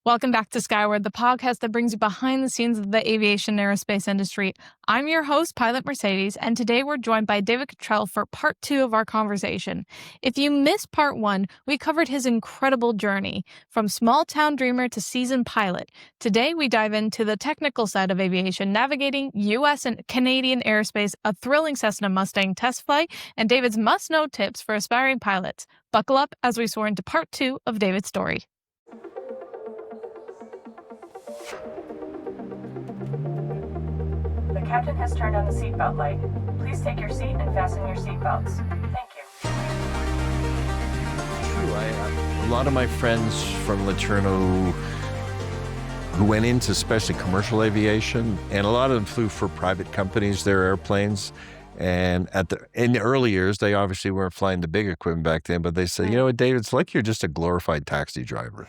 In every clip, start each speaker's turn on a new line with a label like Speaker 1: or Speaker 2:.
Speaker 1: Welcome back to Skyward, the podcast that brings you behind the scenes of the aviation and aerospace industry. I'm your host, Pilot Mercedes, and today we're joined by David Cottrill for part 2 of our conversation. If you missed part 1, we covered his incredible journey from small-town dreamer to seasoned pilot. Today, we dive into the technical side of aviation, navigating U.S. and Canadian airspace, a thrilling Cessna Mustang test flight, and David's must-know tips for aspiring pilots. Buckle up as we soar into part 2 of David's story.
Speaker 2: The captain has turned on the seatbelt light. Please take your seat and fasten your seatbelts. Thank you.
Speaker 3: True. A lot of my friends from Laterno who went into especially commercial aviation, and a lot of them flew for private companies, their airplanes. And in the early years, they obviously weren't flying the big equipment back then, but they said, you know what, David, it's like you're just a glorified taxi driver.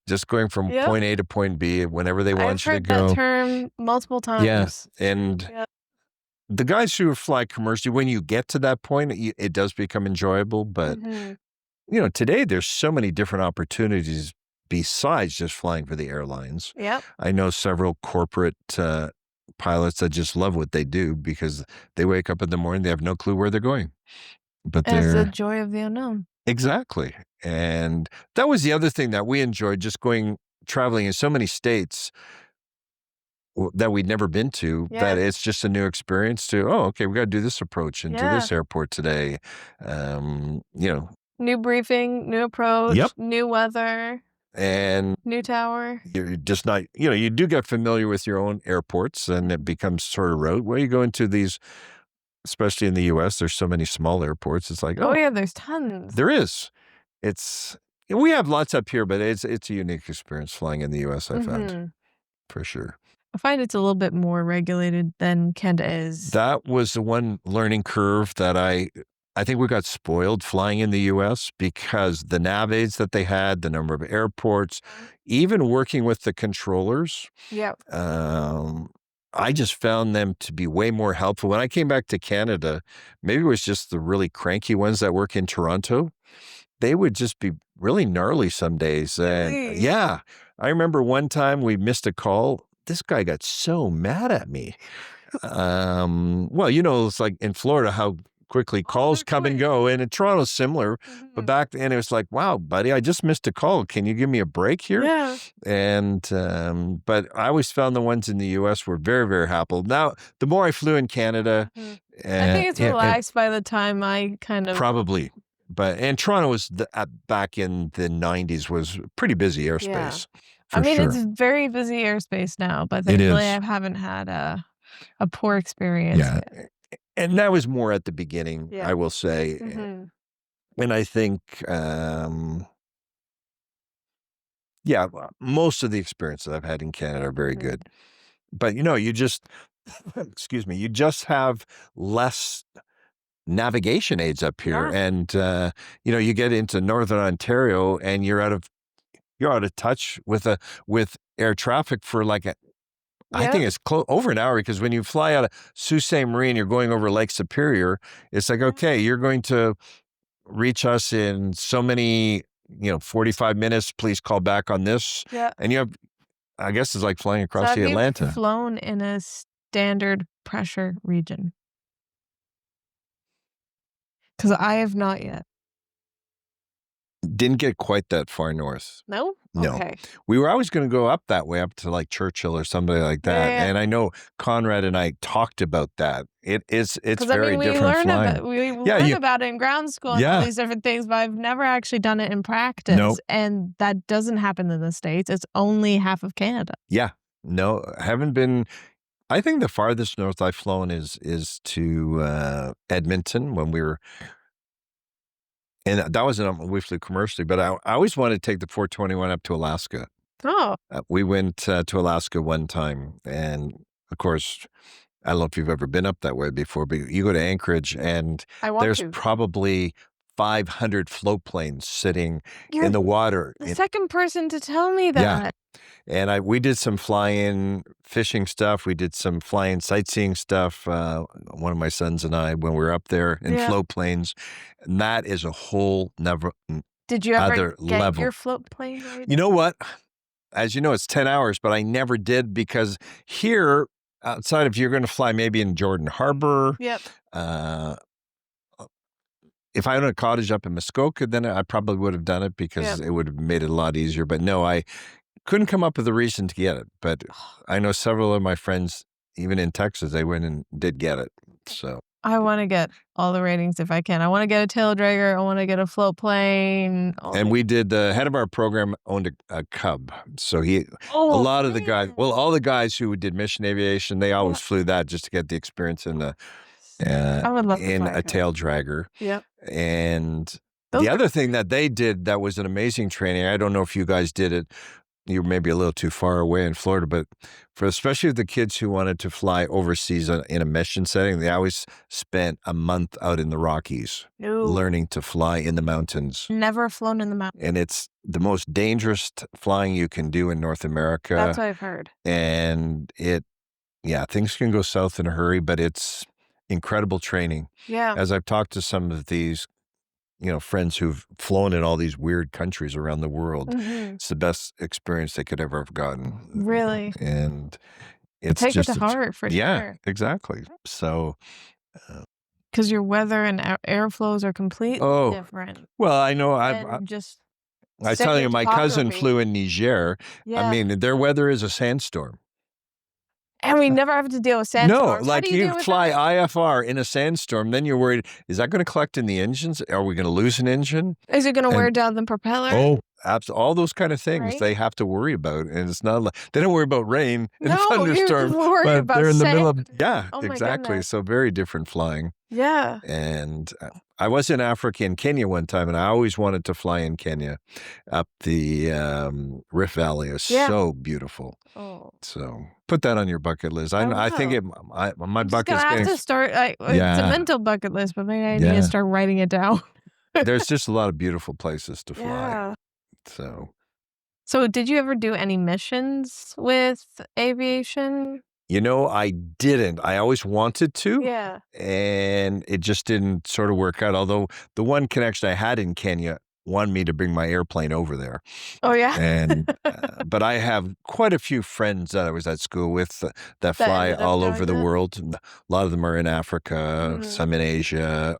Speaker 3: Just going from point A to point B whenever they want you to go.
Speaker 1: I've heard that term multiple times.
Speaker 3: Yes. And the guys who fly commercially, when you get to that point, it does become enjoyable. But, you know, today there's so many different opportunities besides just flying for the airlines.
Speaker 1: Yep.
Speaker 3: I know several corporate pilots that just love what they do because they wake up in the morning, they have no clue where they're going. But
Speaker 1: it's the joy of the unknown.
Speaker 3: Exactly. And that was the other thing that we enjoyed, just traveling in so many states that we'd never been to, that it's just a new experience to, okay, we got to do this approach into this airport today.
Speaker 1: New briefing, new approach, new weather.
Speaker 3: And
Speaker 1: new tower.
Speaker 3: You're just not, you do get familiar with your own airports and it becomes sort of rote. Where you go into these, especially in the U.S., there's so many small airports. It's like,
Speaker 1: there's tons.
Speaker 3: There is. We have lots up here, but it's a unique experience flying in the U.S., I found, for sure.
Speaker 1: I find it's a little bit more regulated than Canada is.
Speaker 3: That was the one learning curve that I think we got spoiled flying in the U.S. because the nav aids that they had, the number of airports, even working with the controllers. I just found them to be way more helpful. When I came back to Canada, maybe it was just the really cranky ones that work in Toronto. They would just be really gnarly some days. And I remember one time we missed a call. This guy got so mad at me. It's like in Florida, how quickly calls come and go, and in Toronto similar, but back then it was like, wow, buddy, I just missed a call. Can you give me a break here?
Speaker 1: Yeah.
Speaker 3: And but I always found the ones in the U.S. were very, very happy. Now, the more I flew in Canada,
Speaker 1: I think it's relaxed by the time I kind of
Speaker 3: probably. And Toronto was back in the 90s was pretty busy airspace.
Speaker 1: It's very busy airspace now, but thankfully I haven't had a poor experience.
Speaker 3: Yeah. And that was more at the beginning, I will say. And I think, most of the experiences I've had in Canada are very good. But, you just, you just have less navigation aids up here. And, you get into Northern Ontario and you're out of touch with air traffic for I think it's over an hour, because when you fly out of Sault Ste. Marie and you're going over Lake Superior, it's like, okay, you're going to reach us in so many, 45 minutes. Please call back on this.
Speaker 1: Yeah.
Speaker 3: And I guess it's like flying across the Atlantic.
Speaker 1: Have you flown in a standard pressure region? Because I have not yet.
Speaker 3: Didn't get quite that far north.
Speaker 1: No?
Speaker 3: No.
Speaker 1: Okay.
Speaker 3: We were always going to go up that way, up to like Churchill or somebody like that.
Speaker 1: Yeah.
Speaker 3: And I know Conrad and I talked about that. It's very
Speaker 1: we
Speaker 3: different flying.
Speaker 1: We learn about it in ground school and all these different things, but I've never actually done it in practice.
Speaker 3: Nope.
Speaker 1: And that doesn't happen in the States. It's only half of Canada.
Speaker 3: Yeah. No, haven't been. I think the farthest north I've flown is to Edmonton when we were. And that wasn't we flew commercially, but I always wanted to take the 421 up to Alaska.
Speaker 1: Oh.
Speaker 3: We went to Alaska one time. And of course, I don't know if you've ever been up that way before, but you go to Anchorage and there's probably 500 float planes sitting in the water.
Speaker 1: The second person to tell me that.
Speaker 3: Yeah. And we did some fly-in fishing stuff. We did some fly-in sightseeing stuff. One of my sons and I, when we were up there in float planes, and that is a whole
Speaker 1: Did you ever get
Speaker 3: level.
Speaker 1: your float plane?
Speaker 3: You know what? as you know, it's 10 hours, but I never did because here, outside of you're going to fly maybe in Jordan Harbor.
Speaker 1: Yep.
Speaker 3: If I owned a cottage up in Muskoka, then I probably would have done it because it would have made it a lot easier. But no, I couldn't come up with a reason to get it. But I know several of my friends, even in Texas, they went and did get it. So
Speaker 1: I want to get all the ratings if I can. I want to get a tail dragger. I want to get a float plane.
Speaker 3: And we did, the head of our program owned a Cub. So all the guys who did mission aviation, they always flew that just to get the experience in the
Speaker 1: I would love to
Speaker 3: in
Speaker 1: fly
Speaker 3: a tail dragger.
Speaker 1: Yep.
Speaker 3: And the other thing that they did that was an amazing training, I don't know if you guys did it, you were maybe a little too far away in Florida, but for especially the kids who wanted to fly overseas in a mission setting, they always spent a month out in the Rockies learning to fly in the mountains.
Speaker 1: Never flown in the mountains.
Speaker 3: And it's the most dangerous flying you can do in North America.
Speaker 1: That's what I've heard.
Speaker 3: And things can go south in a hurry, but it's incredible training.
Speaker 1: Yeah.
Speaker 3: As I've talked to some of these, friends who've flown in all these weird countries around the world, it's the best experience they could ever have gotten.
Speaker 1: Really?
Speaker 3: And it's
Speaker 1: take
Speaker 3: just
Speaker 1: it to heart for
Speaker 3: yeah,
Speaker 1: sure.
Speaker 3: exactly. So
Speaker 1: because your weather and airflows are completely different.
Speaker 3: Well, I know.
Speaker 1: I
Speaker 3: tell you, my cousin flew in Niger.
Speaker 1: Yeah.
Speaker 3: I mean, their weather is a sandstorm.
Speaker 1: And we never have to deal with sandstorms.
Speaker 3: No, like you fly IFR in a sandstorm, then you're worried, is that going to collect in the engines? Are we going to lose an engine?
Speaker 1: Is it going to wear down the propeller?
Speaker 3: Oh, absolutely. All those kind of things they have to worry about. And it's not like, they don't worry about rain and thunderstorms.
Speaker 1: But
Speaker 3: they're in the middle of,
Speaker 1: oh
Speaker 3: exactly. So very different flying.
Speaker 1: Yeah.
Speaker 3: And I was in Africa, in Kenya one time, and I always wanted to fly in Kenya up the Rift Valley. It's so beautiful.
Speaker 1: Oh.
Speaker 3: So put that on your bucket list. I think my bucket is
Speaker 1: I have to start. It's a mental bucket list, but maybe I need to start writing it down.
Speaker 3: There's just a lot of beautiful places to fly.
Speaker 1: Yeah.
Speaker 3: So
Speaker 1: did you ever do any missions with aviation?
Speaker 3: I didn't. I always wanted to.
Speaker 1: Yeah.
Speaker 3: And it just didn't sort of work out. Although the one connection I had in Kenya wanted me to bring my airplane over there.
Speaker 1: Oh, yeah.
Speaker 3: And but I have quite a few friends that I was at school with that fly all over the world. A lot of them are in Africa, some in Asia,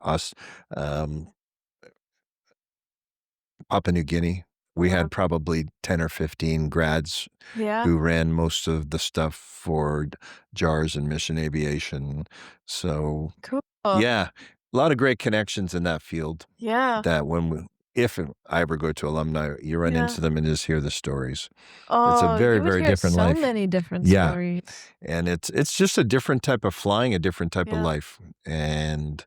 Speaker 3: Papua New Guinea. We had probably 10 or 15 grads who ran most of the stuff for JARS and Mission Aviation. So,
Speaker 1: cool.
Speaker 3: Yeah, a lot of great connections in that field.
Speaker 1: Yeah.
Speaker 3: That if I ever go to alumni, you run into them and just hear the stories.
Speaker 1: Oh,
Speaker 3: it's a very, very different life.
Speaker 1: So many different stories.
Speaker 3: And it's just a different type of flying, a different type of life. And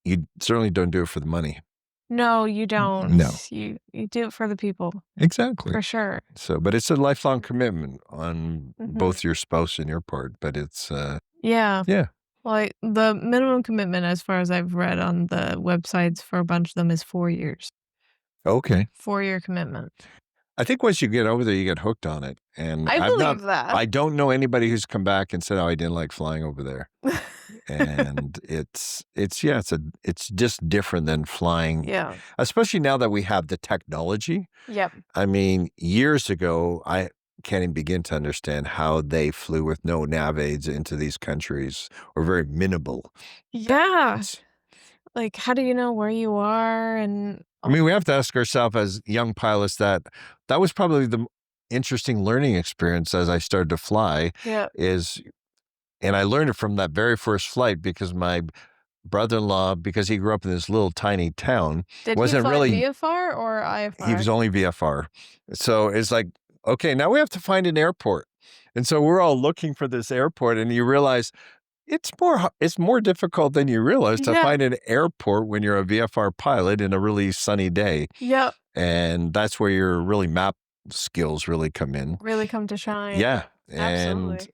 Speaker 3: you certainly don't do it for the money.
Speaker 1: No, you don't.
Speaker 3: No.
Speaker 1: You do it for the people.
Speaker 3: Exactly.
Speaker 1: For sure.
Speaker 3: But it's a lifelong commitment on both your spouse and your part. But it's
Speaker 1: yeah.
Speaker 3: Yeah.
Speaker 1: Like the minimum commitment, as far as I've read on the websites for a bunch of them, is 4 years.
Speaker 3: Okay.
Speaker 1: 4-year commitment.
Speaker 3: I think once you get over there, you get hooked on it. And
Speaker 1: I believe that.
Speaker 3: I don't know anybody who's come back and said, "Oh, I didn't like flying over there." And it's just different than flying.
Speaker 1: Yeah.
Speaker 3: Especially now that we have the technology.
Speaker 1: Yep.
Speaker 3: I mean, years ago, I can't even begin to understand how they flew with no nav aids into these countries, or very minimal.
Speaker 1: Yeah. Like, how do you know where you are? And
Speaker 3: I mean, we have to ask ourselves as young pilots that was probably the interesting learning experience as I started to fly.
Speaker 1: Yeah.
Speaker 3: And I learned it from that very first flight because my brother-in-law, because he grew up in this little tiny town, wasn't really
Speaker 1: VFR or IFR?
Speaker 3: He was only VFR. So it's like, okay, now we have to find an airport. And so we're all looking for this airport, and you realize it's more difficult than you realize to find an airport when you're a VFR pilot in a really sunny day.
Speaker 1: Yep.
Speaker 3: And that's where your really map skills really come in.
Speaker 1: Really come to shine.
Speaker 3: Yeah.
Speaker 1: Absolutely.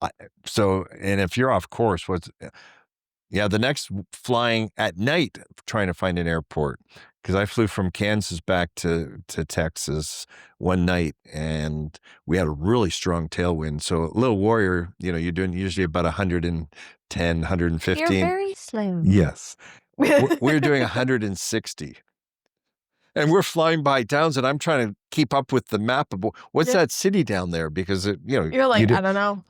Speaker 3: And if you're off course, the next flying at night, trying to find an airport, because I flew from Kansas back to Texas one night, and we had a really strong tailwind. So Little Warrior, you're doing usually about 110, 115.
Speaker 1: You're very slow.
Speaker 3: Yes. We're doing 160. And we're flying by towns, and I'm trying to keep up with the map of what's that city down there, because
Speaker 1: You're like, I don't know.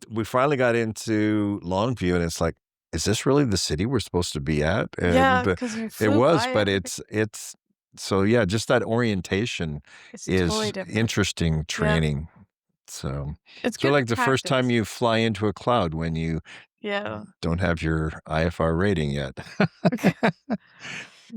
Speaker 3: we finally got into Longview, and it's like, is this really the city we're supposed to be at?
Speaker 1: Yeah,
Speaker 3: And
Speaker 1: because you
Speaker 3: it
Speaker 1: flew
Speaker 3: was,
Speaker 1: by
Speaker 3: but
Speaker 1: it.
Speaker 3: it's so yeah, just that orientation
Speaker 1: It's
Speaker 3: is
Speaker 1: totally different.
Speaker 3: interesting training. So
Speaker 1: It's
Speaker 3: so
Speaker 1: good
Speaker 3: like the first time
Speaker 1: practice.
Speaker 3: you fly into a cloud when you
Speaker 1: Yeah.
Speaker 3: don't have your IFR rating yet.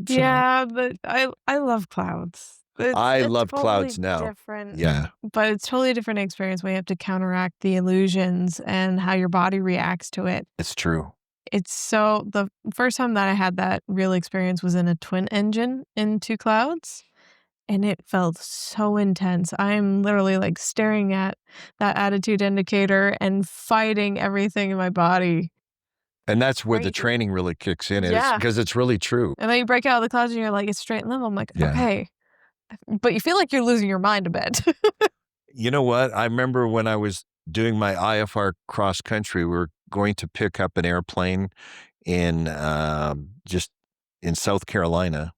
Speaker 3: So,
Speaker 1: Yeah, but I love clouds.
Speaker 3: I
Speaker 1: It's
Speaker 3: love
Speaker 1: totally
Speaker 3: clouds now.
Speaker 1: different,
Speaker 3: Yeah,
Speaker 1: but it's totally different experience when you have to counteract the illusions and how your body reacts to it.
Speaker 3: it's true.
Speaker 1: It's so the first time that I had that real experience was in a twin engine into clouds, and it felt so intense. I'm literally like staring at that attitude indicator and fighting everything in my body.
Speaker 3: And that's where the
Speaker 1: Crazy.
Speaker 3: training really kicks in, is
Speaker 1: Yeah.
Speaker 3: because it's really true.
Speaker 1: And then you break out of the clouds and you're like, it's straight and level. I'm like,
Speaker 3: Yeah.
Speaker 1: okay. But you feel like you're losing your mind a bit.
Speaker 3: You know what? I remember when I was doing my IFR cross country, we were going to pick up an airplane in just in South Carolina.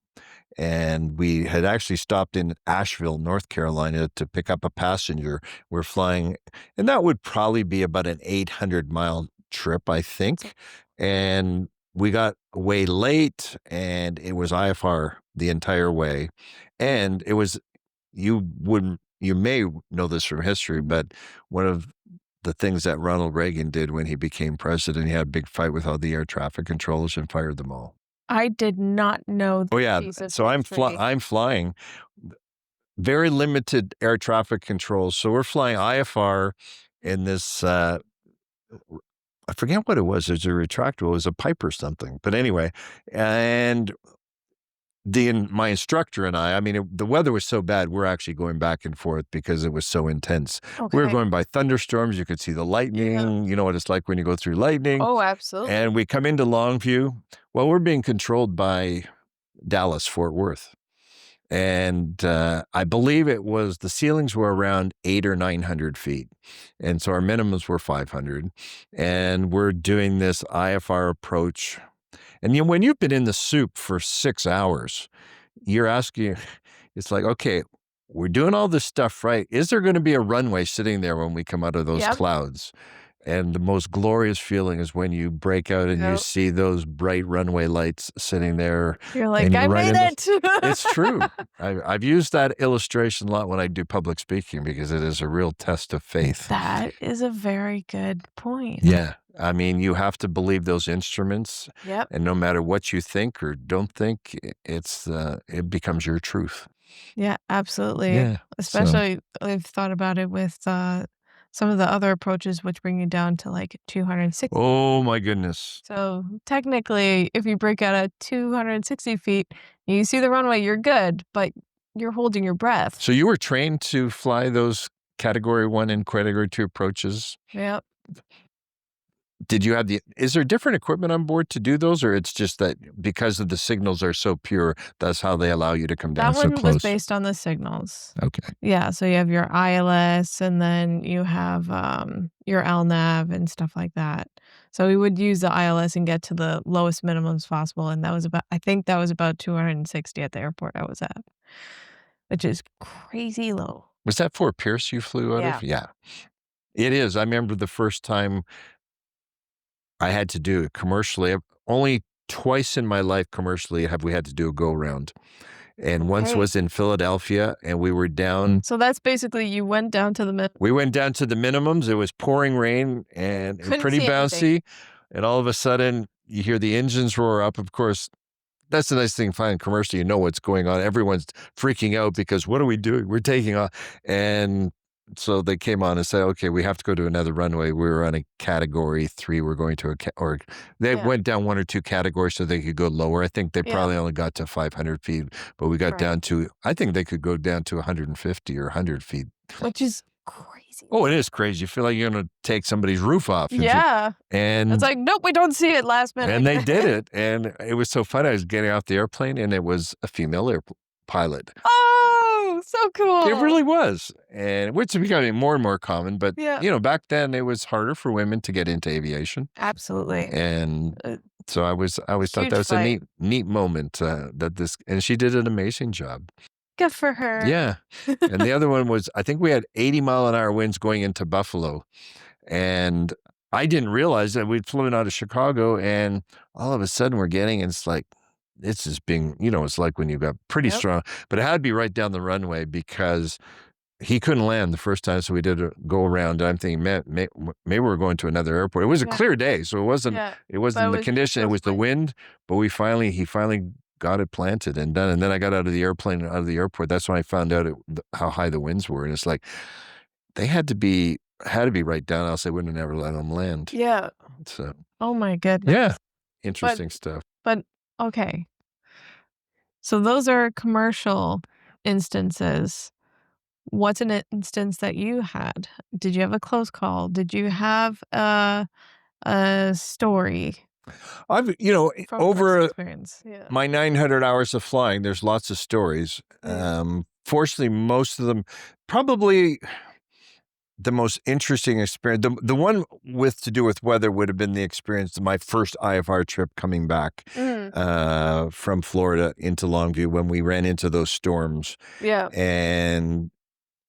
Speaker 3: And we had actually stopped in Asheville, North Carolina, to pick up a passenger. We're flying, and that would probably be about an 800-mile trip, I think. And we got way late, and it was IFR the entire way. And it was, you may know this from history, but one of the things that Ronald Reagan did when he became president, he had a big fight with all the air traffic controllers and fired them all.
Speaker 1: I did not know
Speaker 3: Oh
Speaker 1: that
Speaker 3: yeah,
Speaker 1: piece of
Speaker 3: so I'm
Speaker 1: history.
Speaker 3: flying, very limited air traffic controls. So we're flying IFR in this, I forget what it was. It was a retractable, it was a pipe or something. But anyway, and my instructor and I mean, the weather was so bad, we're actually going back and forth because it was so intense. We were
Speaker 1: Okay.
Speaker 3: going by thunderstorms. You could see the lightning. You know what it's like when you go through lightning.
Speaker 1: Oh, absolutely.
Speaker 3: And we come into Longview. Well, we're being controlled by Dallas, Fort Worth. And I believe it was, the ceilings were around 800 or 900 feet. And so our minimums were 500. And we're doing this IFR approach. And when you've been in the soup for 6 hours, you're asking, it's like, okay, we're doing all this stuff right. Is there going to be a runway sitting there when we come out of those clouds? And the most glorious feeling is when you break out and you see those bright runway lights sitting there.
Speaker 1: You're like, I made it.
Speaker 3: It's true. I've used that illustration a lot when I do public speaking because it is a real test of faith.
Speaker 1: That is a very good point.
Speaker 3: Yeah. I mean, you have to believe those instruments.
Speaker 1: Yep.
Speaker 3: And no matter what you think or don't think, it becomes your truth.
Speaker 1: Yeah, absolutely.
Speaker 3: Yeah.
Speaker 1: Especially I've thought about it with some of the other approaches, which bring you down to like 260.
Speaker 3: Oh my goodness.
Speaker 1: So technically, if you break out at 260 feet, you see the runway, you're good, but you're holding your breath.
Speaker 3: So you were trained to fly those Category 1 and Category 2 approaches?
Speaker 1: Yep.
Speaker 3: Did you have is there different equipment on board to do those, or it's just that because of the signals are so pure, that's how they allow you to come down so close?
Speaker 1: That one was based on the signals.
Speaker 3: Okay.
Speaker 1: Yeah, so you have your ILS, and then you have your LNAV and stuff like that. So we would use the ILS and get to the lowest minimums possible, and I think that was about 260 at the airport I was at, which is crazy low.
Speaker 3: Was that Fort Pierce you flew out of? Yeah. It is. I remember the first time I had to do it commercially. Only twice in my life commercially have we had to do a go-round. And once was in Philadelphia, and we were down.
Speaker 1: So that's basically, you went down to the minimums.
Speaker 3: We went down to the minimums. It was pouring rain and pretty bouncy. And all of a sudden, you hear the engines roar up. Of course, that's the nice thing flying commercially. You know what's going on. Everyone's freaking out because what are we doing? We're taking off. And so they came on and said, okay, we have to go to another runway. We were on a Category 3. We're going to they went down 1 or 2 categories so they could go lower. I think they probably only got to 500 feet, but we got down to, I think they could go down to 150 or 100 feet.
Speaker 1: Which is crazy.
Speaker 3: Oh, it is crazy. You feel like you're going to take somebody's roof off. And
Speaker 1: it's like, nope, we don't see it last minute.
Speaker 3: And they did it. And it was so fun. I was getting off the airplane, and it was a female pilot.
Speaker 1: Oh, so cool.
Speaker 3: It really was. And which is becoming more and more common. But,
Speaker 1: Yeah.
Speaker 3: you know, back then it was harder for women to get into aviation.
Speaker 1: Absolutely.
Speaker 3: And So I always thought
Speaker 1: Huge
Speaker 3: that was a
Speaker 1: fight.
Speaker 3: neat moment and she did an amazing job.
Speaker 1: Good for her.
Speaker 3: Yeah. And the other one was, I think we had 80-mile-an-hour winds going into Buffalo. And I didn't realize that we'd flown out of Chicago, and all of a sudden it's like, this is being, it's like when you got pretty
Speaker 1: Yep.
Speaker 3: strong, but it had to be right down the runway because he couldn't land the first time. So we did a go around. I'm thinking, man, maybe we're going to another airport. It was a clear day. So it wasn't the condition, it was the wind, but he finally got it planted and done. And then I got out of the airplane, out of the airport. That's when I found out how high the winds were. And it's like, they had to be right down, else they wouldn't have never let them land.
Speaker 1: Yeah.
Speaker 3: So,
Speaker 1: Oh my goodness.
Speaker 3: yeah, interesting stuff.
Speaker 1: But okay. So those are commercial instances. What's an instance that you had? Did you have a close call? Did you have a story
Speaker 3: I've,
Speaker 1: from
Speaker 3: over
Speaker 1: personal experience? Yeah.
Speaker 3: my 900 hours of flying, there's lots of stories. Fortunately, most of them, probably the most interesting experience, the one to do with weather would have been the experience of my first IFR trip coming back from Florida into Longview when we ran into those storms.
Speaker 1: Yeah.
Speaker 3: And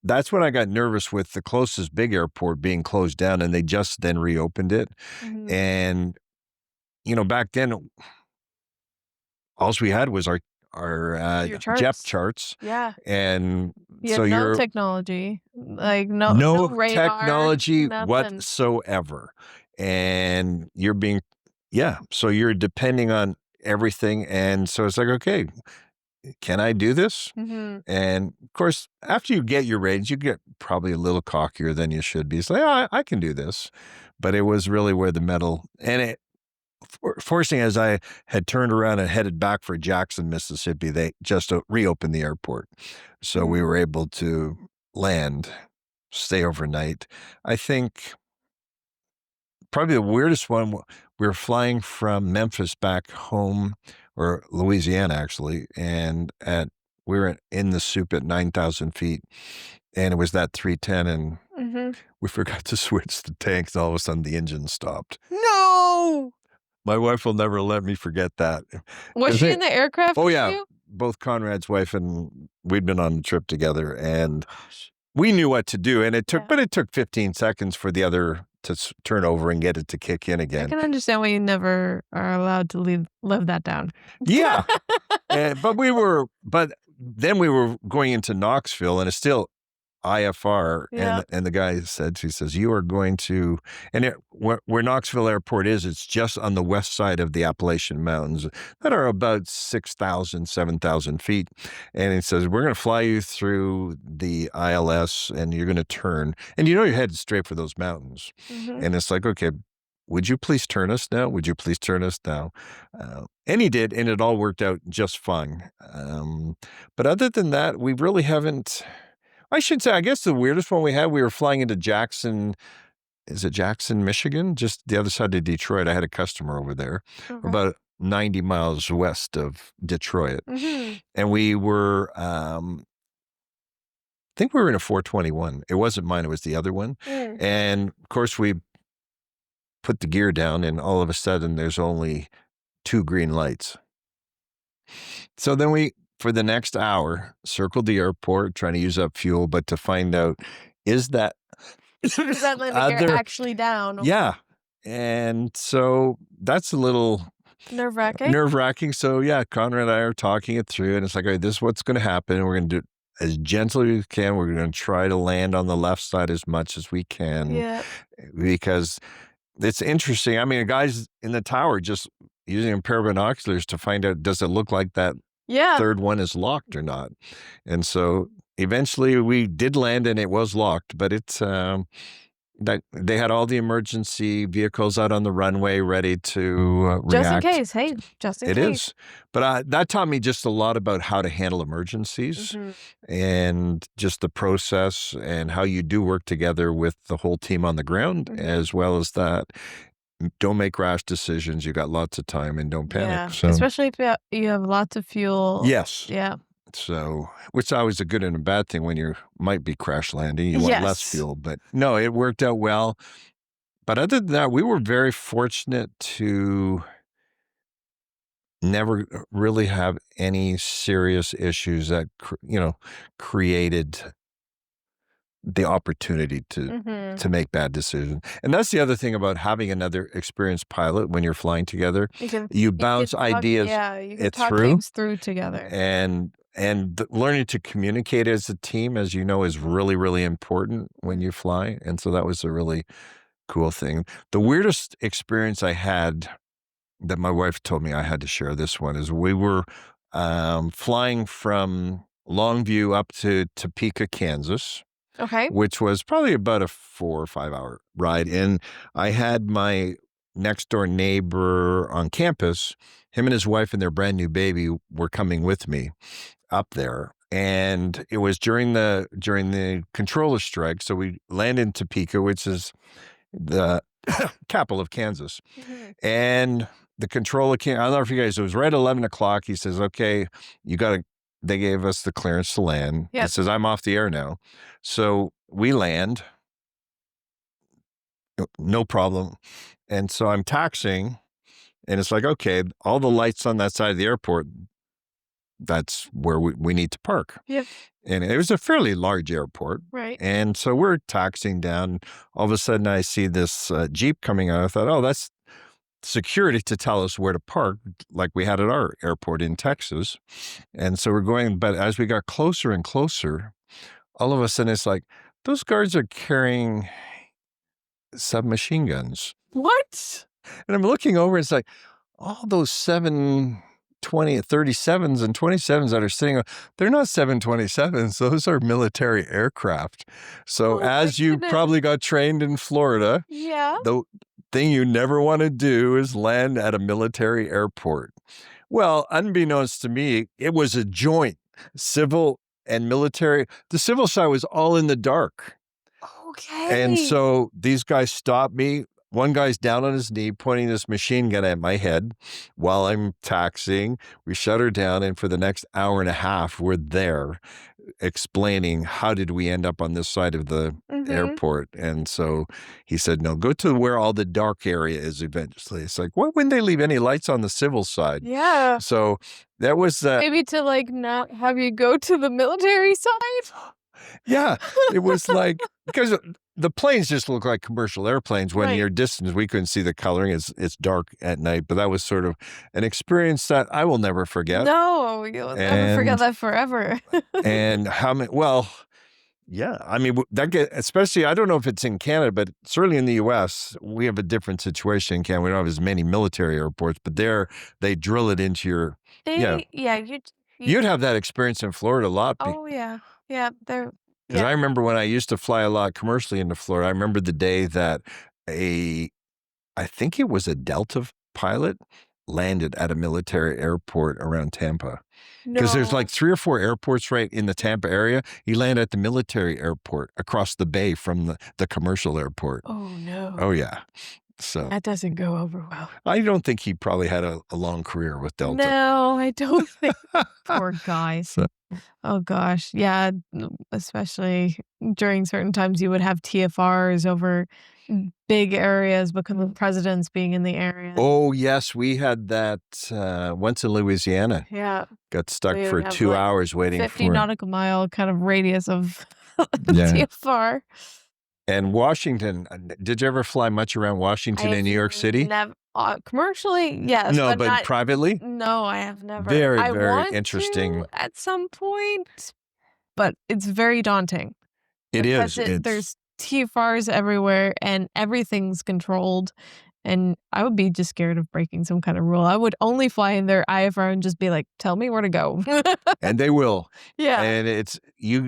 Speaker 3: that's when I got nervous with the closest big airport being closed down, and they just then reopened it. And, back then, all we had was our
Speaker 1: Your charts.
Speaker 3: JEP charts.
Speaker 1: Yeah.
Speaker 3: And
Speaker 1: You
Speaker 3: so
Speaker 1: had no
Speaker 3: you're
Speaker 1: technology, like no radar,
Speaker 3: technology
Speaker 1: nothing.
Speaker 3: whatsoever. And so you're depending on everything. And so it's like, okay, can I do this? And of course, after you get your ratings, you get probably a little cockier than you should be. It's like, oh, I can do this. But it was really where the metal, and fortunately, as I had turned around and headed back for Jackson, Mississippi, they just reopened the airport. So we were able to land, stay overnight. I think probably the weirdest one, we were flying from Memphis back home, or Louisiana, actually, and we were in the soup at 9,000 feet, and it was that 310, and we forgot to switch the tanks, and all of a sudden the engine stopped.
Speaker 1: No!
Speaker 3: My wife will never let me forget that.
Speaker 1: Was she in the aircraft?
Speaker 3: Oh,
Speaker 1: with
Speaker 3: yeah.
Speaker 1: you?
Speaker 3: Both Conrad's wife and we'd been on the trip together, and we knew what to do. And it took 15 seconds for the other to turn over and get it to kick in again.
Speaker 1: I can understand why you never are allowed to live that down.
Speaker 3: Yeah. But then we were going into Knoxville, and it's still IFR, and the guy says, you are going to, and where Knoxville Airport is, it's just on the west side of the Appalachian Mountains that are about 6,000, 7,000 feet. And he says, we're going to fly you through the ILS, and you're going to turn, and you're headed straight for those mountains. And it's like, okay, would you please turn us now? Would you please turn us now? And he did, and it all worked out just fine. But other than that, we really haven't. I should say, I guess the weirdest one we had, we were flying into Jackson, is it Jackson, Michigan? Just the other side of Detroit. I had a customer over there, about 90 miles west of Detroit. And we were, I think we were in a 421. It wasn't mine, it was the other one. And of course, we put the gear down, and all of a sudden, there's only 2 green lights. So then we, for the next hour, circled the airport, trying to use up fuel, but to find out, is that
Speaker 1: landing gear actually down?
Speaker 3: Yeah. And so that's a little nerve-wracking. So yeah, Conrad and I are talking it through, and it's like, all right, this is what's going to happen. We're going to do it as gently as we can. We're going to try to land on the left side as much as we can. Because it's interesting. I mean, guys in the tower just using a pair of binoculars to find out, does it look like that third one is locked or not? And so eventually we did land, and it was locked, but it's that they had all the emergency vehicles out on the runway ready to react.
Speaker 1: Just in case. Hey, just in case.
Speaker 3: It is. But that taught me just a lot about how to handle emergencies and just the process and how you do work together with the whole team on the ground, as well as that. Don't make rash decisions. You got lots of time, and don't panic.
Speaker 1: Yeah,
Speaker 3: So,
Speaker 1: especially if you have lots of fuel.
Speaker 3: yes.
Speaker 1: Yeah.
Speaker 3: So, which is always a good and a bad thing when you might be crash landing. You want less fuel. But no, it worked out well. But other than that, we were very fortunate to never really have any serious issues that, created the opportunity to make bad decisions. And that's the other thing about having another experienced pilot when you're flying together. You bounce ideas
Speaker 1: you can talk
Speaker 3: through,
Speaker 1: things through together.
Speaker 3: and learning to communicate as a team, as you know, is really, really important when you fly. And so that was a really cool thing. The weirdest experience I had that my wife told me I had to share this one is we were flying from Longview up to Topeka, Kansas,
Speaker 1: Okay.
Speaker 3: which was probably about a 4 or 5 hour ride. And I had my next door neighbor on campus. Him and his wife and their brand new baby were coming with me up there. And it was during the controller strike. So we landed in Topeka, which is the capital of Kansas. And the controller came. I don't know if you guys, it was right at 11 o'clock. He says, okay, they gave us the clearance to land.
Speaker 1: Yep.
Speaker 3: He says, I'm off the air now. So we land, no problem. And so I'm taxiing, and it's like, okay, all the lights on that side of the airport, that's where we need to park.
Speaker 1: Yep.
Speaker 3: And it was a fairly large airport.
Speaker 1: Right.
Speaker 3: And so we're taxiing down. All of a sudden I see this Jeep coming out. I thought, oh, that's security to tell us where to park, like we had at our airport in Texas. And so we're going, but as we got closer and closer, all of a sudden it's like, those guards are carrying submachine guns.
Speaker 1: What?
Speaker 3: And I'm looking over, it's like, all those 37s and 27s that are sitting, they're not 727s. Those are military aircraft. So as you probably got trained in Florida, the thing you never want to do is land at a military airport. Well, unbeknownst to me, it was a joint, civil and military. The civil side was all in the dark.
Speaker 1: Okay.
Speaker 3: And so these guys stopped me. One guy's down on his knee pointing this machine gun at my head while I'm taxiing. We shut her down, and for the next hour and a half, we're there explaining how did we end up on this side of the airport. And so he said, no, go to where all the dark area is eventually. It's like, why wouldn't they leave any lights on the civil side?
Speaker 1: Yeah.
Speaker 3: So that was
Speaker 1: maybe to like not have you go to the military side.
Speaker 3: Yeah, it was like, because the planes just look like commercial airplanes when you're distant. We couldn't see the coloring. It's dark at night, but that was sort of an experience that I will never forget.
Speaker 1: No, you'll never forget that forever.
Speaker 3: And how many, well, yeah, I mean, especially, I don't know if it's in Canada, but certainly in the U.S., we have a different situation in Canada. We don't have as many military airports, but there they drill it into your, you'd have that experience in Florida a lot.
Speaker 1: Oh, yeah. Yeah,
Speaker 3: because I remember when I used to fly a lot commercially into Florida, I remember the day that I think it was a Delta pilot landed at a military airport around Tampa. Because there's like 3 or 4 airports right in the Tampa area. He landed at the military airport across the bay from the commercial airport.
Speaker 1: Oh, no.
Speaker 3: Oh, yeah. So
Speaker 1: that doesn't go over well.
Speaker 3: I don't think he probably had a long career with Delta.
Speaker 1: No, I don't think. Poor guy. Oh, gosh. Yeah, especially during certain times you would have TFRs over big areas because of presidents being in the area.
Speaker 3: Oh, yes. We had that once in Louisiana.
Speaker 1: Yeah.
Speaker 3: Got stuck for 2 hours waiting
Speaker 1: 50 nautical mile kind of radius of TFR.
Speaker 3: And Washington, did you ever fly much around Washington and New York City?
Speaker 1: Never, commercially, yes.
Speaker 3: No, but not, privately?
Speaker 1: No, I have never.
Speaker 3: Very,
Speaker 1: I
Speaker 3: very
Speaker 1: want
Speaker 3: interesting.
Speaker 1: To at some point, but it's very daunting.
Speaker 3: It is.
Speaker 1: There's TFRs everywhere and everything's controlled. And I would be just scared of breaking some kind of rule. I would only fly in their IFR and just be like, tell me where to go.
Speaker 3: And they will.
Speaker 1: Yeah.
Speaker 3: And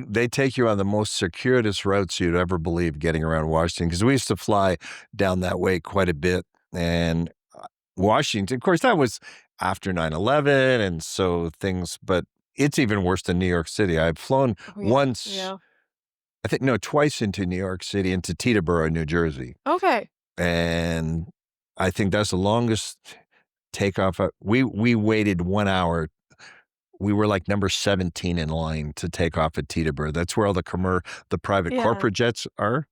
Speaker 3: they take you on the most circuitous routes you'd ever believe getting around Washington. Because we used to fly down that way quite a bit. And Washington, of course, that was after 9/11. And so but it's even worse than New York City. I've flown once, twice into New York City, into Teterboro, New Jersey.
Speaker 1: Okay.
Speaker 3: And I think that's the longest takeoff. We waited 1 hour we were like number 17 in line to take off at Teterboro. That's where all the private corporate jets are.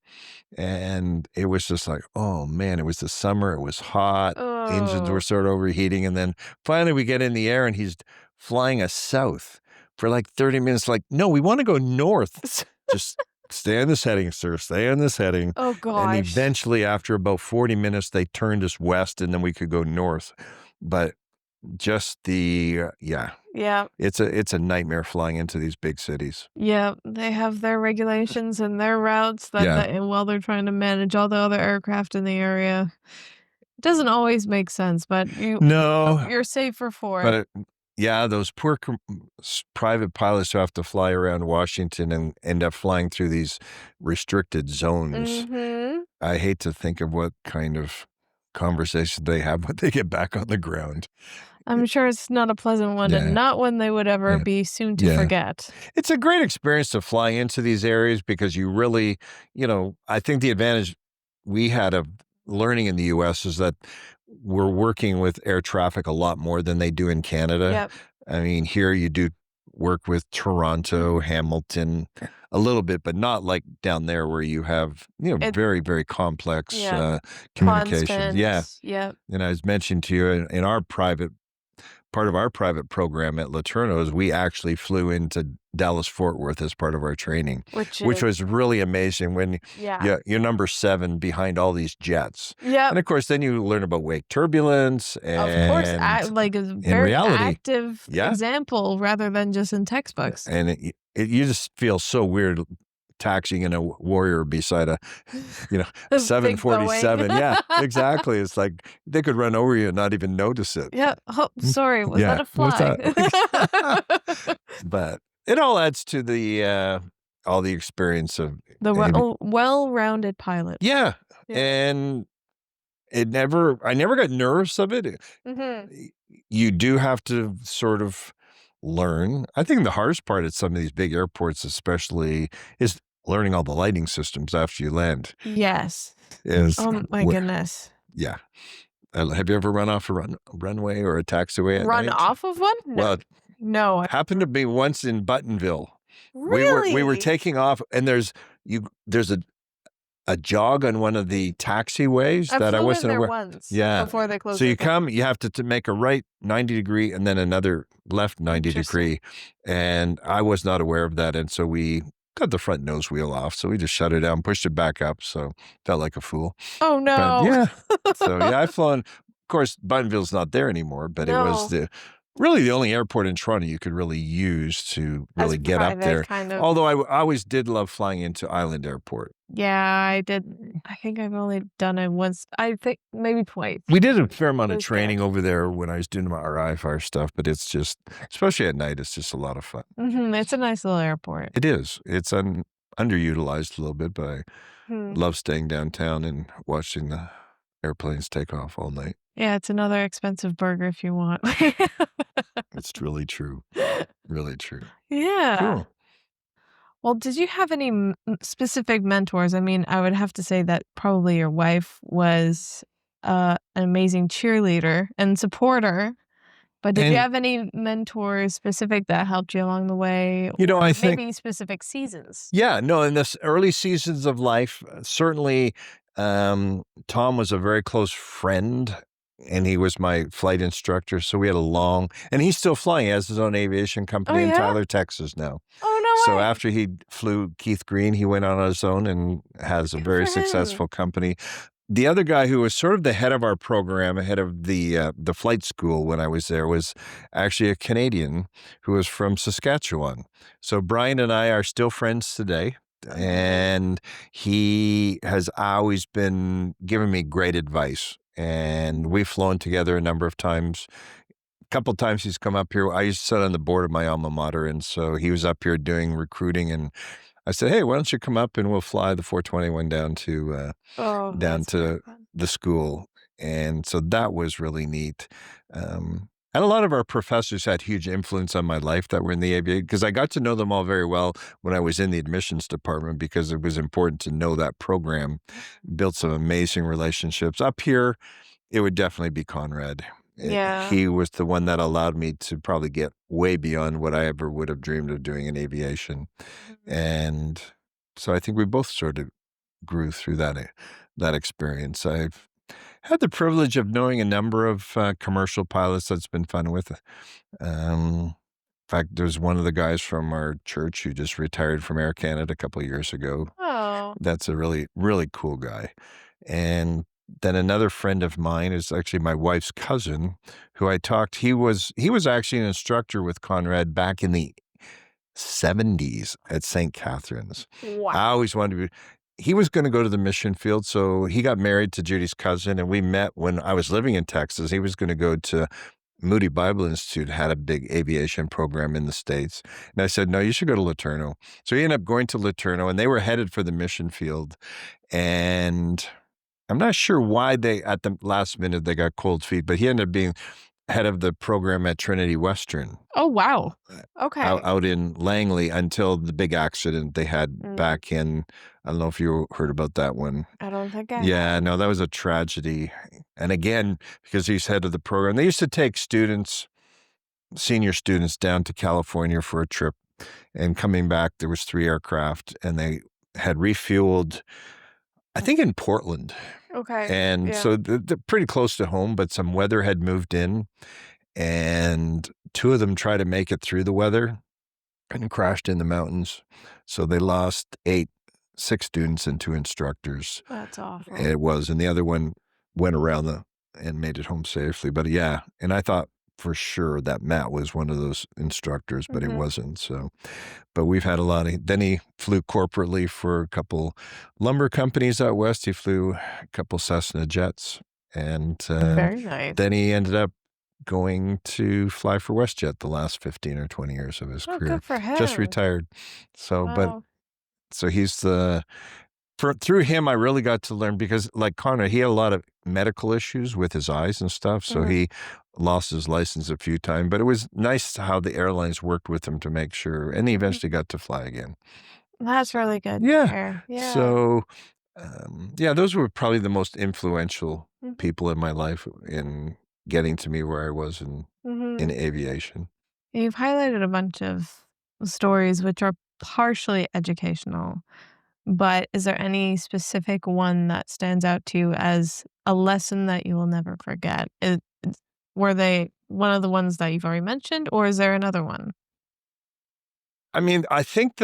Speaker 3: And it was just like, oh man, it was the summer. It was hot. Engines were sort of overheating. And then finally we get in the air and he's flying us south for like 30 minutes. Like, no, we want to go north. Just stay on this heading, sir. Stay on this heading.
Speaker 1: Oh, gosh.
Speaker 3: And eventually, after about 40 minutes, they turned us west and then we could go north. But just yeah. It's a nightmare flying into these big cities.
Speaker 1: Yeah, they have their regulations and their routes while they're trying to manage all the other aircraft in the area. It doesn't always make sense, but you're safer for it.
Speaker 3: But those poor private pilots who have to fly around Washington and end up flying through these restricted zones.
Speaker 1: Mm-hmm.
Speaker 3: I hate to think of what kind of conversation they have when they get back on the ground.
Speaker 1: I'm sure it's not a pleasant one, and not one they would ever be soon to forget.
Speaker 3: It's a great experience to fly into these areas because you really, I think the advantage we had of learning in the U.S. is that we're working with air traffic a lot more than they do in Canada.
Speaker 1: Yep.
Speaker 3: I mean, here you do work with Toronto, Hamilton, a little bit, but not like down there where you have, very, very complex communications.
Speaker 1: Yeah.
Speaker 3: And I was mentioning to you in our part of our private program at LeTourneau's, we actually flew into Dallas-Fort Worth as part of our training, which was really amazing when you're number 7 behind all these jets.
Speaker 1: Yeah.
Speaker 3: And of course, then you learn about wake turbulence. And
Speaker 1: of course, like a very active example rather than just in textbooks.
Speaker 3: And you just feel so weird taxiing in a Warrior beside a 747. Yeah, exactly. It's like they could run over you and not even notice it.
Speaker 1: Yeah. Oh, sorry. Was that a fly?
Speaker 3: But it all adds to all the experience of
Speaker 1: the well-rounded pilot.
Speaker 3: Yeah. And I never got nervous of it.
Speaker 1: Mm-hmm.
Speaker 3: You do have to sort of learn. I think the hardest part at some of these big airports especially is learning all the lighting systems after you land.
Speaker 1: Yes. Oh my goodness.
Speaker 3: Yeah. Have you ever run off a runway or a taxiway at
Speaker 1: night? Off of one? No.
Speaker 3: Well,
Speaker 1: no.
Speaker 3: It happened to be once in Buttonville.
Speaker 1: Really?
Speaker 3: We were taking off and there's a jog on one of the taxiways that I wasn't aware.
Speaker 1: Once
Speaker 3: before they closed. So you have to make a right 90 degree and then another left 90 degree. And I was not aware of that. And so we got the front nose wheel off. So we just shut it down, pushed it back up. So felt like a fool.
Speaker 1: Oh no.
Speaker 3: But, so I've flown. Of course, Buttonville's not there anymore, but it was really the only airport in Toronto you could really use to really get up there.
Speaker 1: Kind of.
Speaker 3: Although I always did love flying into Island Airport.
Speaker 1: Yeah, I did. I think I've only done it once. I think maybe twice.
Speaker 3: We did a fair amount of training over there when I was doing my RI-FIRE stuff, but it's just, especially at night, it's just a lot of fun.
Speaker 1: Mm-hmm. It's a nice little airport.
Speaker 3: It is. It's underutilized a little bit, but I love staying downtown and watching the airplanes take off all night.
Speaker 1: Yeah, it's another expensive burger if you want.
Speaker 3: It's really true. Really true.
Speaker 1: Yeah.
Speaker 3: Cool.
Speaker 1: Well, did you have any specific mentors? I mean, I would have to say that probably your wife was an amazing cheerleader and supporter. But did you have any mentors specific that helped you along the way?
Speaker 3: I think
Speaker 1: maybe specific seasons.
Speaker 3: Yeah, no, in the early seasons of life, certainly Tom was a very close friend. And he was my flight instructor. So we had and he's still flying. He has his own aviation company in Tyler, Texas now.
Speaker 1: Oh, no
Speaker 3: So
Speaker 1: way.
Speaker 3: after he flew Keith Green, he went on his own and has a very successful company. The other guy who was sort of the head of our program, head of the flight school when I was there, was actually a Canadian who was from Saskatchewan. So Brian and I are still friends today. And he has always been giving me great advice. And we've flown together a number of times. A couple of times he's come up here. I used to sit on the board of my alma mater, and so he was up here doing recruiting. And I said, "Hey, why don't you come up and we'll fly the 421 down to the school?" And so that was really neat. And a lot of our professors had huge influence on my life that were in the aviation, because I got to know them all very well when I was in the admissions department, because it was important to know that program. Built some amazing relationships. Up here, it would definitely be Conrad.
Speaker 1: Yeah.
Speaker 3: He was the one that allowed me to probably get way beyond what I ever would have dreamed of doing in aviation. And so I think we both sort of grew through that experience. I've had the privilege of knowing a number of commercial pilots that's been fun with. In fact, there's one of the guys from our church who just retired from Air Canada a couple of years ago.
Speaker 1: Oh.
Speaker 3: That's a really, really cool guy. And then another friend of mine is actually my wife's cousin, who I talked. He was actually an instructor with Conrad back in the 70s at St. Catharines.
Speaker 1: Wow.
Speaker 3: I always wanted to be. He was going to go to the mission field, so he got married to Judy's cousin, and we met when I was living in Texas. He was going to go to Moody Bible Institute, had a big aviation program in the States. And I said, no, you should go to LeTourneau. So he ended up going to LeTourneau, and they were headed for the mission field. And I'm not sure why at the last minute, they got cold feet, but he ended up being head of the program at Trinity Western.
Speaker 1: Oh, wow. Okay.
Speaker 3: Out in Langley until the big accident they had back in, I don't know if you heard about that one.
Speaker 1: I don't think I
Speaker 3: Yeah, no, that was a tragedy. And again, because he's head of the program, they used to take senior students down to California for a trip. And coming back, there was 3 aircraft, and they had refueled, I think, in Portland.
Speaker 1: Okay.
Speaker 3: And so they're pretty close to home, but some weather had moved in, and 2 of them tried to make it through the weather and crashed in the mountains. So they lost 6 students and 2 instructors.
Speaker 1: That's awful.
Speaker 3: It was, and the other one went around and made it home safely. But yeah, and I thought for sure that Matt was one of those instructors, but it wasn't. So, but we've had a lot of. Then he flew corporately for a couple lumber companies out west. He flew a couple Cessna jets, and
Speaker 1: Very nice.
Speaker 3: then he ended up going to fly for WestJet the last 15 or 20 years of his career.
Speaker 1: Good for him.
Speaker 3: Just retired. So,
Speaker 1: Wow.
Speaker 3: so he's through him, I really got to learn, because like Connor, he had a lot of medical issues with his eyes and stuff. So he lost his license a few times, but it was nice how the airlines worked with him to make sure. And he eventually got to fly again.
Speaker 1: That's really good.
Speaker 3: Yeah.
Speaker 1: Yeah.
Speaker 3: So, those were probably the most influential people in my life in getting to me where I was in aviation.
Speaker 1: You've highlighted a bunch of stories which are partially educational, but is there any specific one that stands out to you as a lesson that you will never forget? Were they one of the ones that you've already mentioned, or is there another one?
Speaker 3: I mean, I think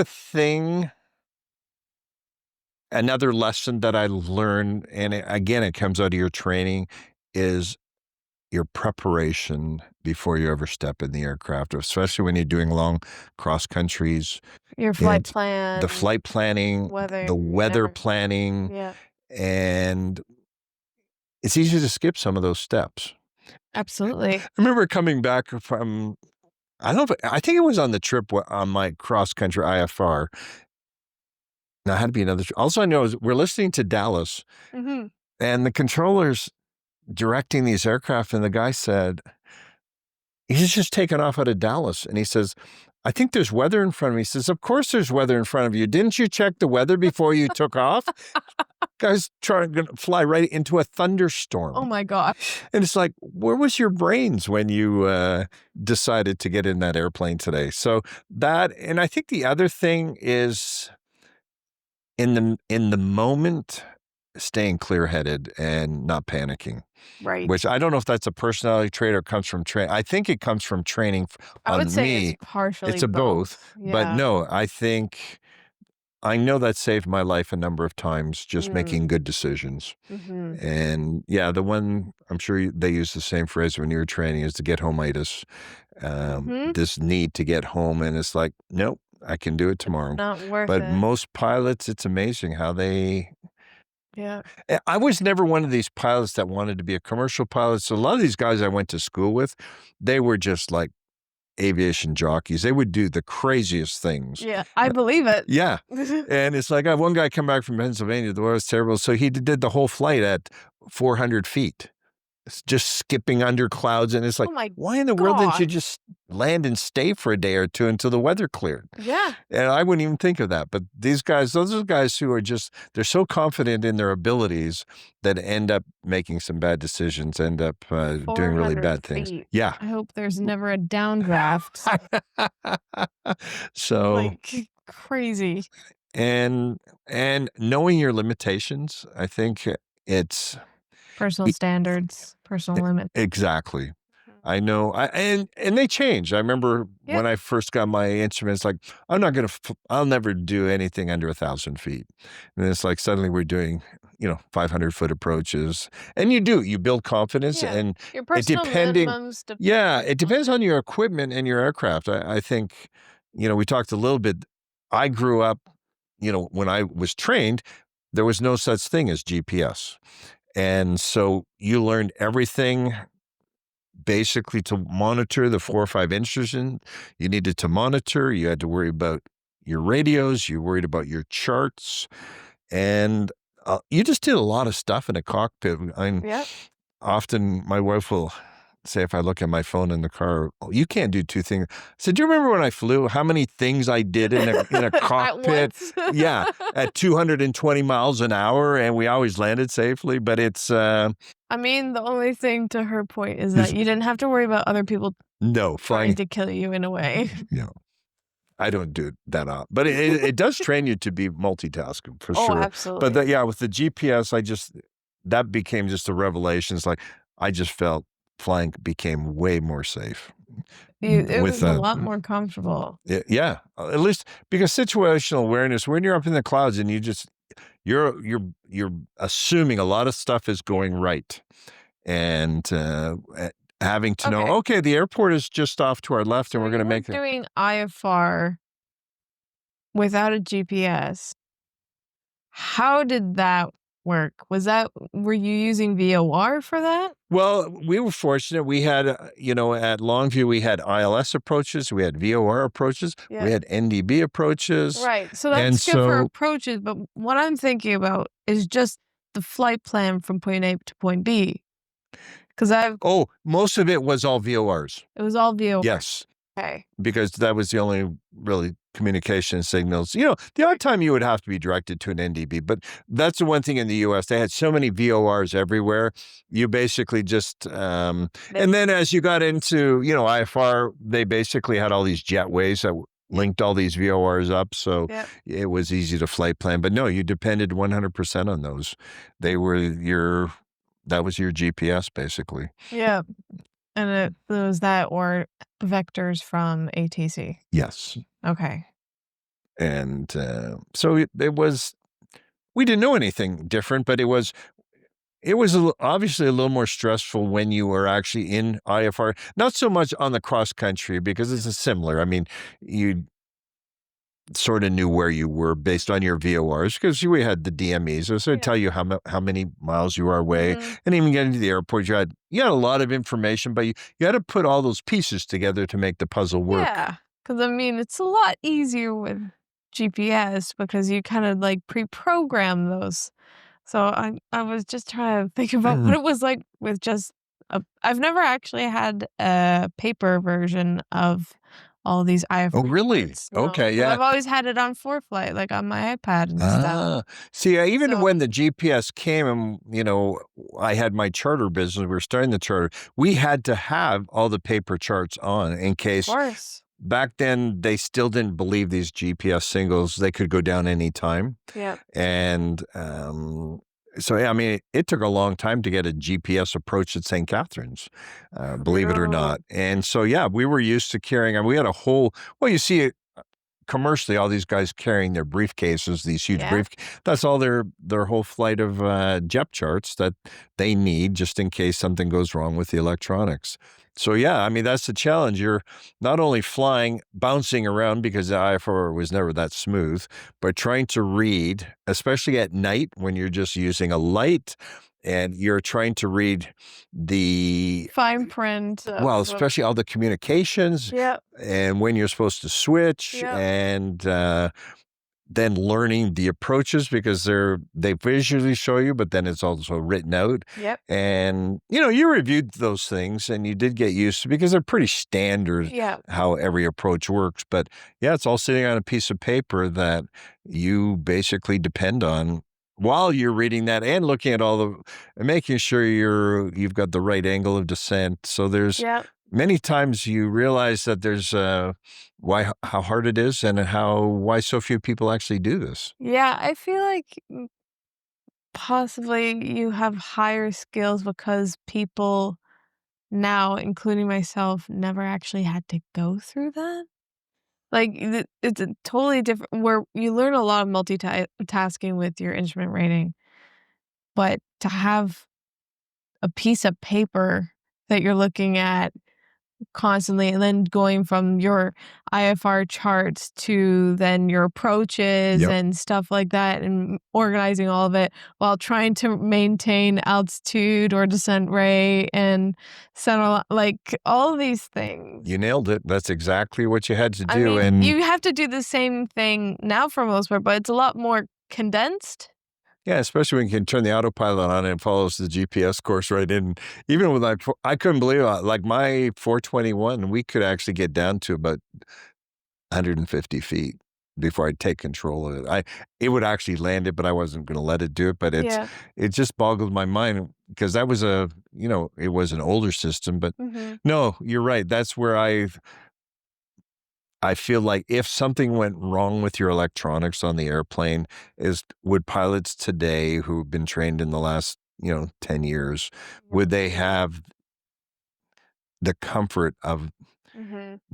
Speaker 3: another lesson that I learned, and again, it comes out of your training, is your preparation before you ever step in the aircraft, especially when you're doing long cross countries.
Speaker 1: Your flight plan.
Speaker 3: The flight planning, the weather planning.
Speaker 1: Yeah.
Speaker 3: And it's easy to skip some of those steps.
Speaker 1: Absolutely.
Speaker 3: I remember coming back from, I think it was on the trip on my cross country IFR. Now, it had to be another. Also, I know we're listening to Dallas, and the controller's directing these aircraft, and the guy said, he's just taken off out of Dallas, and he says, I think there's weather in front of me. He says, of course there's weather in front of you. Didn't you check the weather before you took off? Guy's trying to fly right into a thunderstorm.
Speaker 1: Oh my God.
Speaker 3: And it's like, where was your brains when you decided to get in that airplane today? So that, and I think the other thing is in the moment, staying clear-headed and not panicking.
Speaker 1: Right.
Speaker 3: Which I don't know if that's a personality trait or comes from training. I think it comes from training on me.
Speaker 1: I would say it's partially
Speaker 3: It's a both.
Speaker 1: Yeah.
Speaker 3: But no, I know that saved my life a number of times, just making good decisions. And yeah, the one, I'm sure they use the same phrase when you were training, is the get home-itis. This need to get home. And it's like, nope, I can do it tomorrow.
Speaker 1: Not worth
Speaker 3: but
Speaker 1: it.
Speaker 3: most pilots, it's amazing how they...
Speaker 1: Yeah.
Speaker 3: I was never one of these pilots that wanted to be a commercial pilot. So a lot of these guys I went to school with, they were just like aviation jockeys. They would do the craziest things.
Speaker 1: Yeah, I believe it.
Speaker 3: Yeah. And it's like, I had one guy come back from Pennsylvania. The weather was terrible. So he did the whole flight at 400 feet. just skipping under clouds. And it's like,
Speaker 1: Oh my
Speaker 3: why in the world didn't you
Speaker 1: gosh.
Speaker 3: just land and stay for a day or two until the weather cleared?
Speaker 1: Yeah.
Speaker 3: And I wouldn't even think of that. But these guys, those are guys who are just, they're so confident in their abilities that end up making some bad decisions, end up doing really
Speaker 1: 400
Speaker 3: bad things.
Speaker 1: feet.
Speaker 3: Yeah.
Speaker 1: I hope there's never a downdraft.
Speaker 3: So
Speaker 1: Like crazy.
Speaker 3: and knowing your limitations, I think it's
Speaker 1: Personal standards, personal limits.
Speaker 3: exactly. I know, and they change. I remember when I first got my instruments, like I'll never do anything under 1,000 feet. And it's like suddenly we're doing, 500-foot approaches, and you build confidence,
Speaker 1: Yeah.
Speaker 3: and
Speaker 1: Your personal minimums.
Speaker 3: it depends on your equipment and your aircraft. I think, we talked a little bit. I grew up, when I was trained, there was no such thing as GPS. And so you learned everything basically to monitor the 4 or 5 instruments you needed to monitor. You had to worry about your radios. You worried about your charts. And you just did a lot of stuff in a cockpit. Often my wife will say, if I look at my phone in the car, "Oh, you can't do 2 things." I said, "Do you remember when I flew, how many things I did in a cockpit?" Yeah, at 220 miles an hour, and we always landed safely. But it's
Speaker 1: I mean, the only thing to her point is that you didn't have to worry about other people
Speaker 3: trying
Speaker 1: trying to kill you in a way.
Speaker 3: I don't do that out, but it does train you to be multitasking for sure.
Speaker 1: Absolutely.
Speaker 3: But with the GPS, that became just a revelation. It's like I just felt flying became way more safe.
Speaker 1: It was a lot more comfortable.
Speaker 3: Yeah, at least because situational awareness, when you're up in the clouds and you're assuming a lot of stuff is going right, and having to know, okay, the airport is just off to our left, and we're going to make it.
Speaker 1: Doing IFR without a GPS. How did that work? Were you using VOR for that?
Speaker 3: Well, we were fortunate. We had, at Longview, we had ILS approaches, we had VOR approaches, we had NDB approaches.
Speaker 1: Right. So that's good for approaches. But what I'm thinking about is just the flight plan from point A to point B. Because
Speaker 3: most of it was all VORs.
Speaker 1: It was all VOR.
Speaker 3: Yes.
Speaker 1: Okay.
Speaker 3: Because that was the only really communication signals. The odd time you would have to be directed to an NDB, but that's the one thing in the U.S. They had so many VORs everywhere. You basically just, and then as you got into, IFR, they basically had all these jetways that linked all these VORs up. So it was easy to flight plan. But no, you depended 100% on those. That was your GPS, basically.
Speaker 1: Yeah. And it was that or vectors from ATC.
Speaker 3: Yes.
Speaker 1: Okay.
Speaker 3: And so it was, we didn't know anything different, but it was obviously a little more stressful when you were actually in IFR. Not so much on the cross country because it's similar. I mean, you sort of knew where you were based on your VORs because we had the DMEs. So it'd tell you how many miles you are away. And even getting to the airport, you had a lot of information, but you had to put all those pieces together to make the puzzle work.
Speaker 1: Yeah, because it's a lot easier with GPS because you kind of like pre-program those. So I was just trying to think about what it was like with just I've never actually had a paper version of all these IFR.
Speaker 3: Oh, really?
Speaker 1: Reports. No.
Speaker 3: Okay, yeah.
Speaker 1: I've always had it on ForeFlight, like on my iPad and stuff.
Speaker 3: See, even when the GPS came and, I had my charter business, we were starting the charter, we had to have all the paper charts on in case.
Speaker 1: Of course.
Speaker 3: Back then, they still didn't believe these GPS singles. They could go down any time.
Speaker 1: Yeah.
Speaker 3: And so, it took a long time to get a GPS approach at St. Catharines, believe it or not. And so, we were used to carrying, we had a whole, you see it commercially, all these guys carrying their briefcases, these huge that's all their whole flight of JEP charts that they need just in case something goes wrong with the electronics. So, that's the challenge. You're not only flying, bouncing around because the IFR was never that smooth, but trying to read, especially at night when you're just using a light and you're trying to read the
Speaker 1: fine print.
Speaker 3: Especially all the communications and when you're supposed to switch and then learning the approaches because they visually show you, but then it's also written out.
Speaker 1: Yep.
Speaker 3: And, you reviewed those things and you did get used to because they're pretty standard
Speaker 1: Yeah.
Speaker 3: how every approach works. But yeah, it's all sitting on a piece of paper that you basically depend on while you're reading that and looking at and making sure you've got the right angle of descent. So there's
Speaker 1: Yep.
Speaker 3: many times you realize that there's how hard it is and why so few people actually do this.
Speaker 1: Yeah, I feel like possibly you have higher skills because people now, including myself, never actually had to go through that. Like, it's a totally different where you learn a lot of multitasking with your instrument rating, but to have a piece of paper that you're looking at constantly and then going from your IFR charts to then your approaches
Speaker 3: Yep.
Speaker 1: and stuff like that and organizing all of it while trying to maintain altitude or descent rate and center, like all of these things.
Speaker 3: You nailed it. That's exactly what you had to
Speaker 1: I
Speaker 3: do.
Speaker 1: mean,
Speaker 3: And
Speaker 1: you have to do the same thing now for most part, but it's a lot more condensed.
Speaker 3: yeah, especially when you can turn the autopilot on and it follows the GPS course right in. Even with I couldn't believe it. Like my 421, we could actually get down to about 150 feet before I'd take control of it. It would actually land it, but I wasn't going to let it do it. But
Speaker 1: Yeah.
Speaker 3: it just boggled my mind because that was it was an older system. But no, you're right. That's where I feel like if something went wrong with your electronics on the airplane, would pilots today who've been trained in the last, 10 years, would they have the comfort of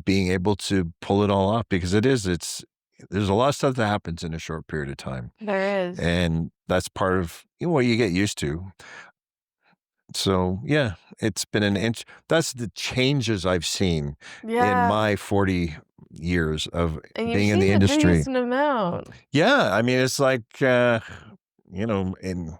Speaker 3: being able to pull it all off? Because there's a lot of stuff that happens in a short period of time.
Speaker 1: There is.
Speaker 3: And that's part of what you get used to. So yeah, it's been that's the changes I've seen in my 40 years of
Speaker 1: And you've
Speaker 3: being in the
Speaker 1: seen a
Speaker 3: industry.
Speaker 1: decent amount.
Speaker 3: Yeah, I mean, it's like, in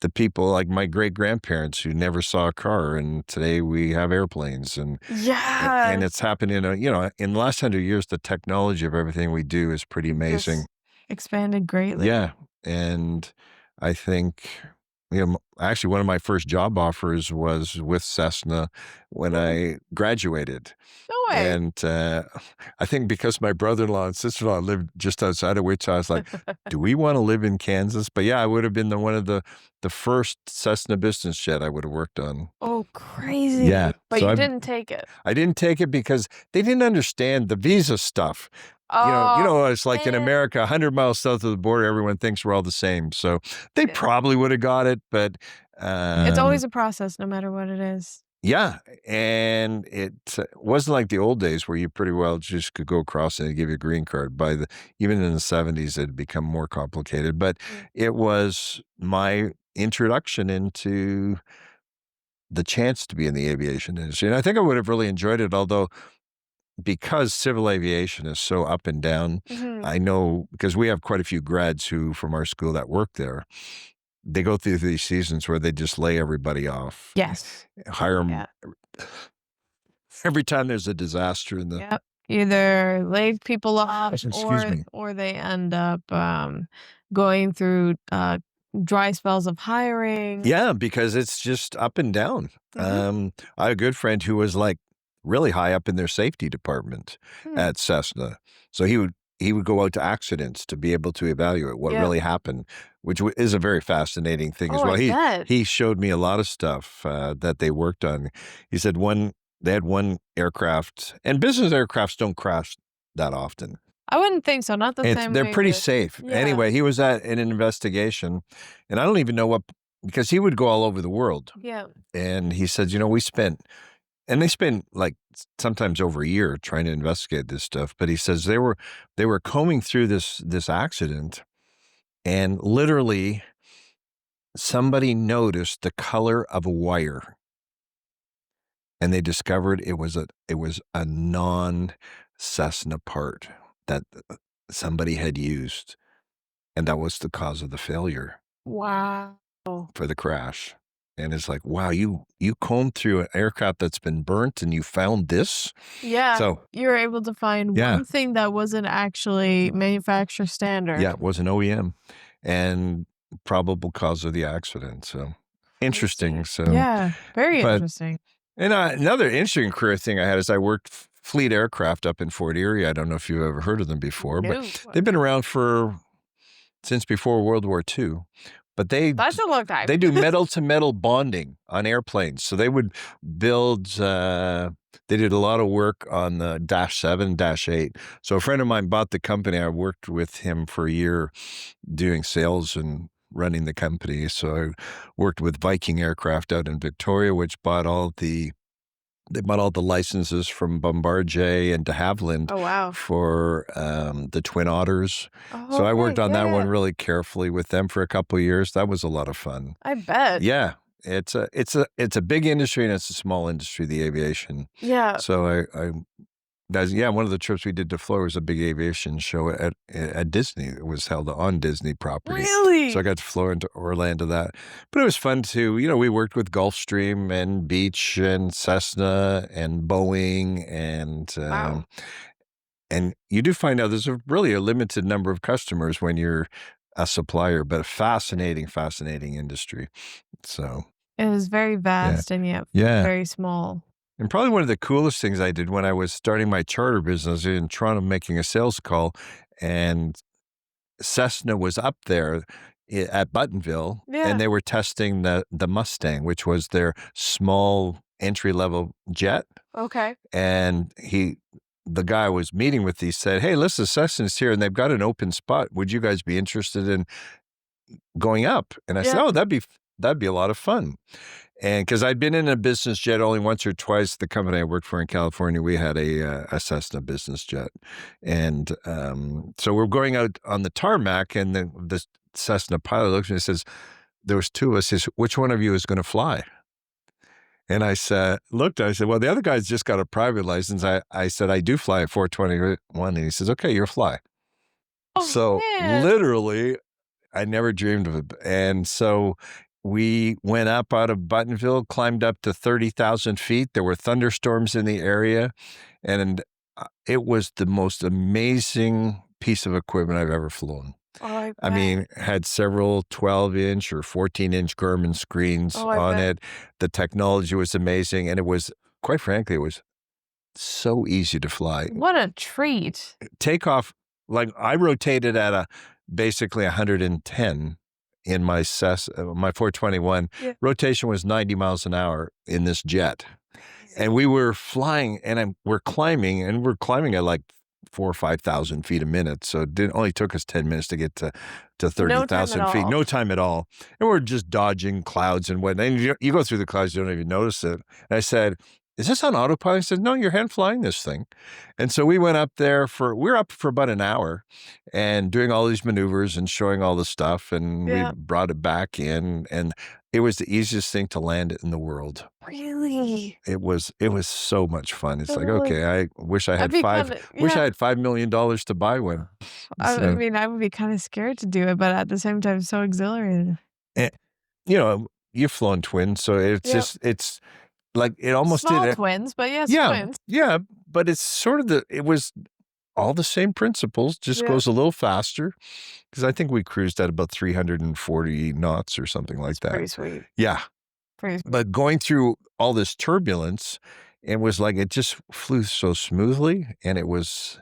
Speaker 3: the people like my great-grandparents who never saw a car, and today we have airplanes, and
Speaker 1: Yeah.
Speaker 3: it's happened in in the last 100 years, the technology of everything we do is pretty amazing.
Speaker 1: Just expanded greatly.
Speaker 3: Yeah, and I think, actually one of my first job offers was with Cessna when I graduated.
Speaker 1: No way.
Speaker 3: And I think because my brother-in-law and sister-in-law lived just outside of Wichita, I was like, do we want to live in Kansas? But yeah, I would have been one of the first Cessna business jet I would have worked on.
Speaker 1: Oh, crazy.
Speaker 3: Yeah.
Speaker 1: But
Speaker 3: so
Speaker 1: you didn't take it.
Speaker 3: I didn't take it because they didn't understand the visa stuff.
Speaker 1: Oh,
Speaker 3: It's like in
Speaker 1: man.
Speaker 3: America, 100 miles south of the border, everyone thinks we're all the same. So they probably would have got it, but
Speaker 1: It's always a process, no matter what it is.
Speaker 3: yeah, and it wasn't like the old days where you pretty well just could go across and they'd give you a green card. Even in the 70s, it had become more complicated. But it was my introduction into the chance to be in the aviation industry. And I think I would have really enjoyed it, although because civil aviation is so up and down, I know because we have quite a few grads from our school that work there. They go through these seasons where they just lay everybody off.
Speaker 1: Yes.
Speaker 3: Hire them
Speaker 1: Yeah.
Speaker 3: every time there's a disaster in the.
Speaker 1: Yep. Either lay people off
Speaker 3: Excuse me.
Speaker 1: or they end up going through dry spells of hiring.
Speaker 3: Yeah, because it's just up and down. I had a good friend who was like really high up in their safety department at Cessna. So he would go out to accidents to be able to evaluate what really happened, which is a very fascinating thing as well. He showed me a lot of stuff that they worked on. He said they had one aircraft, and business aircrafts don't crash that often.
Speaker 1: I wouldn't think so. Not the same
Speaker 3: They're
Speaker 1: way
Speaker 3: pretty
Speaker 1: with-
Speaker 3: safe.
Speaker 1: Yeah.
Speaker 3: Anyway, he was at an investigation, and I don't even know because he would go all over the world.
Speaker 1: Yeah.
Speaker 3: And he said, they spent like sometimes over a year trying to investigate this stuff. But he says they were combing through this accident, and literally somebody noticed the color of a wire, and they discovered it was a non-Cessna part that somebody had used, and that was the cause of the failure
Speaker 1: Wow.
Speaker 3: for the crash. And it's like, wow, you combed through an aircraft that's been burnt and you found this.
Speaker 1: Yeah.
Speaker 3: So
Speaker 1: You were able to find
Speaker 3: Yeah.
Speaker 1: one thing that wasn't actually manufacturer standard.
Speaker 3: yeah, it was an OEM, and probable cause of the accident. So interesting. So
Speaker 1: Yeah, very
Speaker 3: but-
Speaker 1: interesting.
Speaker 3: And another interesting career thing I had is I worked Fleet Aircraft up in Fort Erie. I don't know if you've ever heard of them before,
Speaker 1: No.
Speaker 3: but they've been around since before World War II. But
Speaker 1: That's a long time.
Speaker 3: they do metal-to-metal bonding on airplanes. So they would build, they did a lot of work on the Dash 7, Dash 8. So a friend of mine bought the company. I worked with him for a year doing sales and running the company. So I worked with Viking Aircraft out in Victoria, which bought all the licenses from Bombardier and de Havilland
Speaker 1: Oh, wow.
Speaker 3: for the Twin Otters.
Speaker 1: Oh,
Speaker 3: So I worked
Speaker 1: okay,
Speaker 3: on that
Speaker 1: yeah.
Speaker 3: one really carefully with them for a couple of years. That was a lot of fun.
Speaker 1: I bet.
Speaker 3: Yeah, it's a big industry and it's a small industry, the aviation.
Speaker 1: Yeah.
Speaker 3: So one of the trips we did to Florida was a big aviation show at Disney. It was held on Disney property.
Speaker 1: Really?
Speaker 3: So I got to fly into Orlando that. But it was fun too. You know, we worked with Gulfstream and Beach and Cessna and Boeing and
Speaker 1: Wow.
Speaker 3: and you do find out there's really a limited number of customers when you're a supplier, but a fascinating industry. So
Speaker 1: It was very vast and yet
Speaker 3: Yeah.
Speaker 1: very small.
Speaker 3: And probably one of the coolest things I did when I was starting my charter business in Toronto, making a sales call, and Cessna was up there at Buttonville,
Speaker 1: Yeah.
Speaker 3: and they were testing the Mustang, which was their small entry-level jet.
Speaker 1: Okay.
Speaker 3: And the guy I was meeting with, he said, "Hey, listen, Cessna's here, and they've got an open spot. Would you guys be interested in going up?" And I said,
Speaker 1: Yeah.
Speaker 3: "Oh, that'd be a lot of fun." And because I'd been in a business jet only once or twice, the company I worked for in California, we had a Cessna business jet. And so we're going out on the tarmac, and the Cessna pilot looks at me and says, there was two of us, says, "Which one of you is going to fly?" And I said, well, the other guy's just got a private license. I said, "I do fly a 421. And he says, "Okay, you'll fly."
Speaker 1: Oh,
Speaker 3: So
Speaker 1: man.
Speaker 3: literally, I never dreamed of it. And so we went up out of Buttonville, climbed up to 30,000 feet. There were thunderstorms in the area. And it was the most amazing piece of equipment I've ever flown.
Speaker 1: Oh,
Speaker 3: I mean, had several 12-inch or 14-inch Garmin screens
Speaker 1: Oh, I
Speaker 3: on
Speaker 1: bet.
Speaker 3: it. The technology was amazing. And it was, quite frankly, it was so easy to fly.
Speaker 1: What a treat.
Speaker 3: Takeoff, like I rotated at basically 110 in my 421.
Speaker 1: Yeah.
Speaker 3: Rotation was 90 miles an hour in this jet. And we were flying and we're climbing at like 4,000 or 5,000 feet a minute. So it only took us 10 minutes to get to 30,000 feet.
Speaker 1: all.
Speaker 3: No time at all. And we're just dodging clouds and whatnot. And you go through the clouds, you don't even notice it. And I said, "Is this on autopilot?" He said, "No, you're hand flying this thing." And so we went up there we were up for about an hour and doing all these maneuvers and showing all the stuff. And
Speaker 1: Yeah.
Speaker 3: we brought it back in, and it was the easiest thing to land in the world.
Speaker 1: Really?
Speaker 3: It was so much fun. It's like,
Speaker 1: Totally.
Speaker 3: okay, I wish I had
Speaker 1: I'd be
Speaker 3: I
Speaker 1: yeah.
Speaker 3: had $5 million to buy one.
Speaker 1: I
Speaker 3: So,
Speaker 1: mean, I would be kind of scared to do it, but at the same time, so exhilarated.
Speaker 3: you know, you've flown twins, so it's
Speaker 1: Yep.
Speaker 3: it's like it almost
Speaker 1: Small
Speaker 3: did.
Speaker 1: twins, but yes,
Speaker 3: Yeah,
Speaker 1: twins.
Speaker 3: yeah, but it's sort of it was all the same principles, just
Speaker 1: Yeah.
Speaker 3: goes a little faster. Because I think we cruised at about 340 knots or something like that.
Speaker 1: Pretty sweet.
Speaker 3: Yeah,
Speaker 1: Pretty sweet.
Speaker 3: but going through all this turbulence, it was like it just flew so smoothly, and it was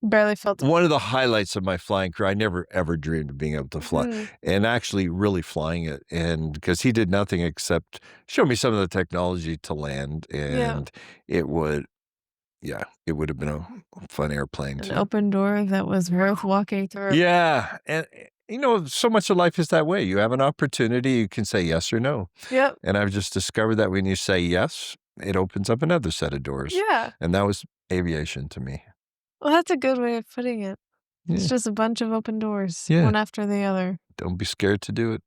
Speaker 1: Barely felt it.
Speaker 3: one of the highlights of my flying career. I never ever dreamed of being able to fly,
Speaker 1: Mhm.
Speaker 3: and actually really flying it. And because he did nothing except show me some of the technology to land, and it would have been a fun airplane
Speaker 1: An
Speaker 3: too.
Speaker 1: open door that was worth walking through.
Speaker 3: Yeah, and so much of life is that way. You have an opportunity, you can say yes or no.
Speaker 1: Yep.
Speaker 3: And I've just discovered that when you say yes, it opens up another set of doors.
Speaker 1: Yeah.
Speaker 3: And that was aviation to me.
Speaker 1: Well, that's a good way of putting it. It's
Speaker 3: Yeah.
Speaker 1: just a bunch of open doors,
Speaker 3: Yeah.
Speaker 1: one after the other.
Speaker 3: Don't be scared to do it.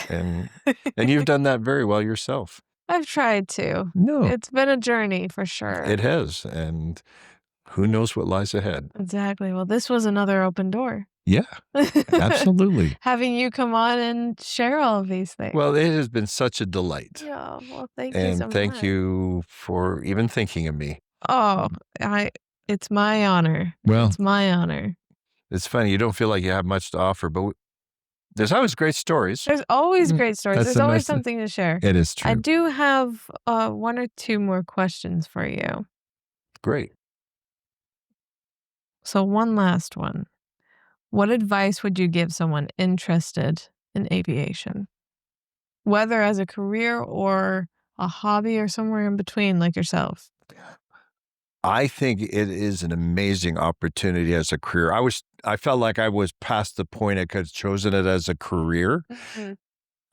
Speaker 3: And you've done that very well yourself.
Speaker 1: I've tried to.
Speaker 3: No,
Speaker 1: It's been a journey for sure.
Speaker 3: it has. And who knows what lies ahead.
Speaker 1: Exactly. Well, this was another open door.
Speaker 3: Yeah, absolutely.
Speaker 1: having you come on and share all of these things.
Speaker 3: Well, it has been such a delight.
Speaker 1: Yeah, well, thank you
Speaker 3: And
Speaker 1: so
Speaker 3: thank
Speaker 1: much.
Speaker 3: you for even thinking of me.
Speaker 1: Oh, it's my honor.
Speaker 3: Well,
Speaker 1: It's my honor.
Speaker 3: it's funny. You don't feel like you have much to offer, but there's always great stories.
Speaker 1: There's always
Speaker 3: Mm,
Speaker 1: great stories.
Speaker 3: that's
Speaker 1: There's
Speaker 3: a
Speaker 1: always
Speaker 3: nice-
Speaker 1: something to share.
Speaker 3: It is
Speaker 1: I
Speaker 3: true.
Speaker 1: do have one or two more questions for you.
Speaker 3: Great.
Speaker 1: So one last one. What advice would you give someone interested in aviation? Whether as a career or a hobby or somewhere in between like yourself.
Speaker 3: I think it is an amazing opportunity as a career. I felt like I was past the point I could have chosen it as a career,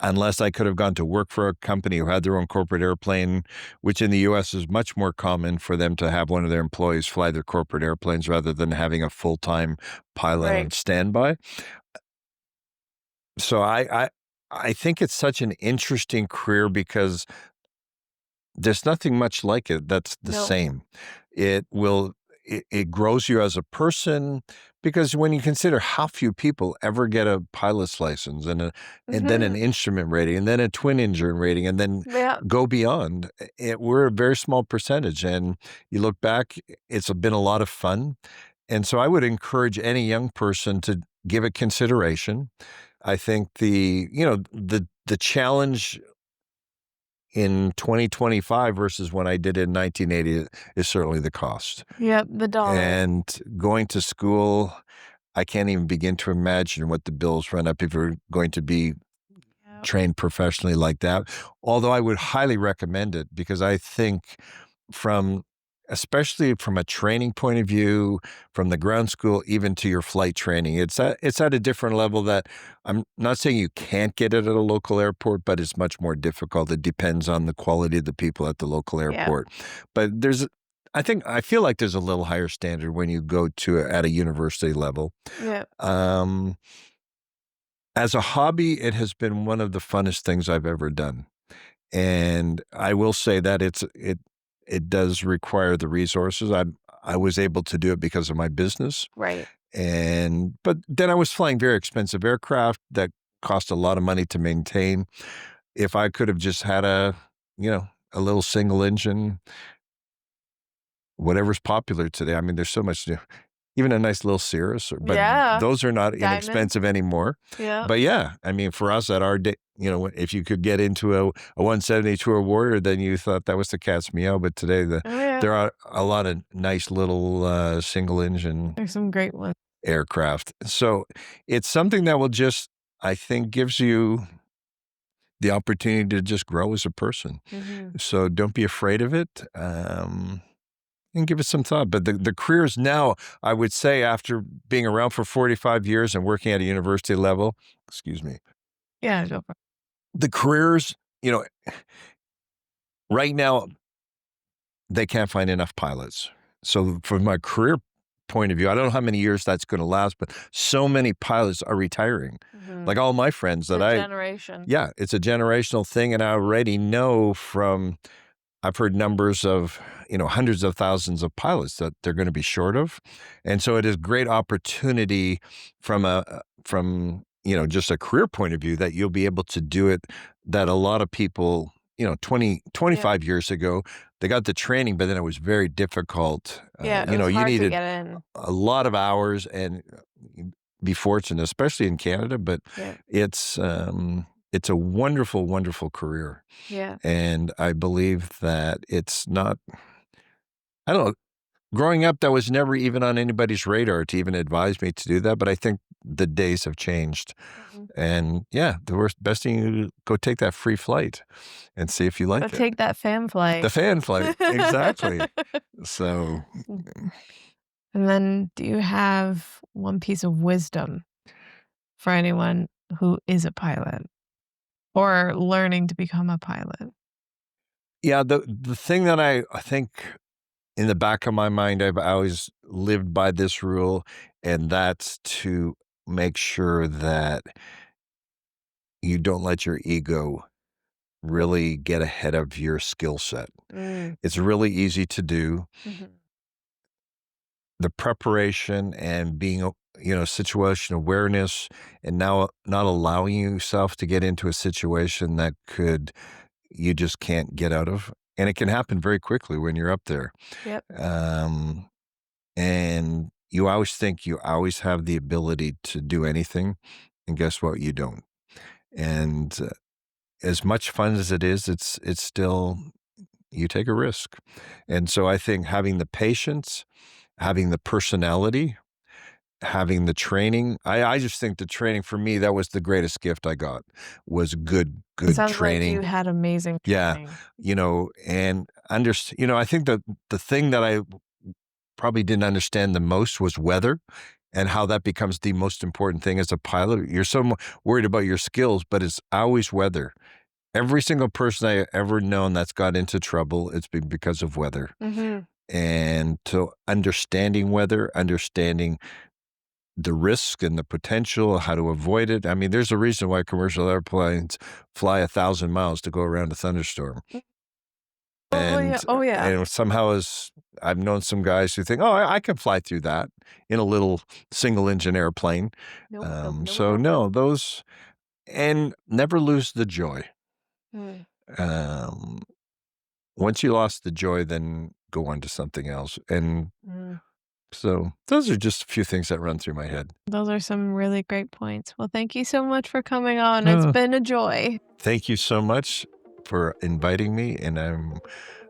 Speaker 3: unless I could have gone to work for a company who had their own corporate airplane, which in the US is much more common for them to have one of their employees fly their corporate airplanes rather than having a full-time pilot on
Speaker 1: Right.
Speaker 3: standby. So I think it's such an interesting career because there's nothing much like it that's the
Speaker 1: No.
Speaker 3: same. It grows you as a person because when you consider how few people ever get a pilot's license and then an instrument rating and then a twin engine rating and then
Speaker 1: Yeah.
Speaker 3: go beyond, we're a very small percentage. And you look back, it's been a lot of fun. And so I would encourage any young person to give it consideration. I think the challenge in 2025 versus when I did it in 1980 is certainly the cost.
Speaker 1: Yep, the dollar.
Speaker 3: And going to school, I can't even begin to imagine what the bills run up if you're going to be trained professionally like that. Although I would highly recommend it because I think especially from a training point of view, from the ground school, even to your flight training, it's at a different level that I'm not saying you can't get it at a local airport, but it's much more difficult. It depends on the quality of the people at the local airport. But I feel like there's a little higher standard when you go at a university level.
Speaker 1: Yeah.
Speaker 3: As a hobby, it has been one of the funnest things I've ever done. And I will say that it does require the resources. I was able to do it because of my business.
Speaker 1: Right.
Speaker 3: But then I was flying very expensive aircraft that cost a lot of money to maintain. If I could have just had a little single engine, whatever's popular today. I mean, there's so much new. Even a nice little Cirrus, but those are not inexpensive anymore.
Speaker 1: Yeah.
Speaker 3: But yeah, I mean, for us at our day, if you could get into a 172 or Warrior, then you thought that was the cat's meow. But today, there are a lot of nice little single engine.
Speaker 1: There's some great ones.
Speaker 3: Aircraft. So it's something that will just, I think, gives you the opportunity to just grow as a person. So don't be afraid of it. And give it some thought. But the careers now, I would say, after being around for 45 years and working at a university level, excuse me.
Speaker 1: Yeah, go for it.
Speaker 3: The careers, right now, they can't find enough pilots. So from my career point of view, I don't know how many years that's going to last, but so many pilots are retiring. Like all my friends that
Speaker 1: generation.
Speaker 3: Yeah, it's a generational thing. And I already know I've heard numbers of, hundreds of thousands of pilots that they're going to be short of. And so it is great opportunity from just a career point of view that you'll be able to do it that a lot of people, 25 years ago, they got the training, but then it was very difficult.
Speaker 1: It was
Speaker 3: you
Speaker 1: hard to
Speaker 3: needed
Speaker 1: get in.
Speaker 3: a lot of hours and be fortunate, especially in Canada, but it's a wonderful, wonderful career.
Speaker 1: Yeah.
Speaker 3: And I believe that it's not, I don't know, growing up, that was never even on anybody's radar to even advise me to do that. But I think the days have changed. And yeah, the best thing you do, go take that free flight and see if you like it.
Speaker 1: Take that fan flight.
Speaker 3: The fan flight, exactly. So.
Speaker 1: And then do you have one piece of wisdom for anyone who is a pilot or learning to become a pilot?
Speaker 3: Yeah, the thing that I think in the back of my mind, I've always lived by this rule, and that's to make sure that you don't let your ego really get ahead of your skill set. It's really easy to do. The preparation and being situation awareness, and now not allowing yourself to get into a situation that you just can't get out of. And it can happen very quickly when you're up there.
Speaker 1: Yep.
Speaker 3: And you always think you always have the ability to do anything. And guess what? You don't. And as much fun as it is, it's still, you take a risk. And so I think having the patience, having the personality, having the training, I just think the training for me, that was the greatest gift I got, was good
Speaker 1: It sounds
Speaker 3: training.
Speaker 1: like you had amazing training.
Speaker 3: Yeah, and I think that the thing that I probably didn't understand the most was weather, and how that becomes the most important thing as a pilot. You're so worried about your skills, but it's always weather. Every single person I ever known that's got into trouble, it's been because of weather. And so understanding weather, understanding the risk and the potential, how to avoid it. I mean, there's a reason why commercial airplanes fly 1,000 miles to go around a thunderstorm. And somehow, I've known some guys who think, I can fly through that in a little single engine airplane. Those, and never lose the joy. Once you lost the joy, then go on to something else. And so those are just a few things that run through my head.
Speaker 1: Those are some really great points. Well, thank you so much for coming on. It's been a joy.
Speaker 3: Thank you so much for inviting me, and I'm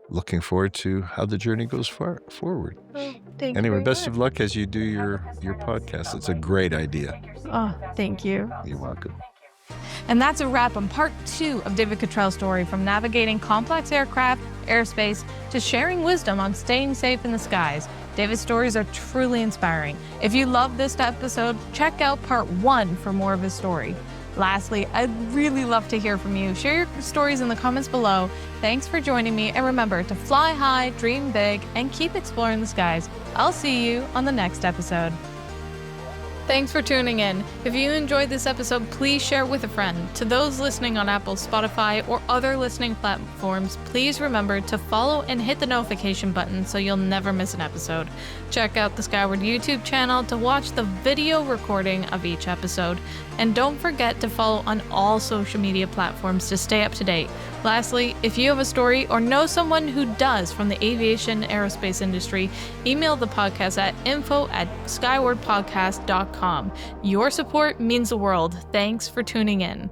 Speaker 3: looking forward to how the journey goes forward.
Speaker 1: Thank you.
Speaker 3: Anyway, best of luck as you do your podcast. It's a great idea.
Speaker 1: Oh, thank you.
Speaker 3: You're welcome.
Speaker 1: And that's a wrap on part 2 of David Cottrill's story, from navigating complex aircraft, airspace, to sharing wisdom on staying safe in the skies. David's stories are truly inspiring. If you love this episode, check out part 1 for more of his story. Lastly, I'd really love to hear from you. Share your stories in the comments below. Thanks for joining me, and remember to fly high, dream big, and keep exploring the skies. I'll see you on the next episode. Thanks for tuning in. If you enjoyed this episode, please share with a friend. To those listening on Apple, Spotify, or other listening platforms, please remember to follow and hit the notification button so you'll never miss an episode. Check out the Skyward YouTube channel to watch the video recording of each episode. And don't forget to follow on all social media platforms to stay up to date. Lastly, if you have a story or know someone who does from the aviation aerospace industry, email the podcast at info@skywardpodcast.com. Your support means the world. Thanks for tuning in.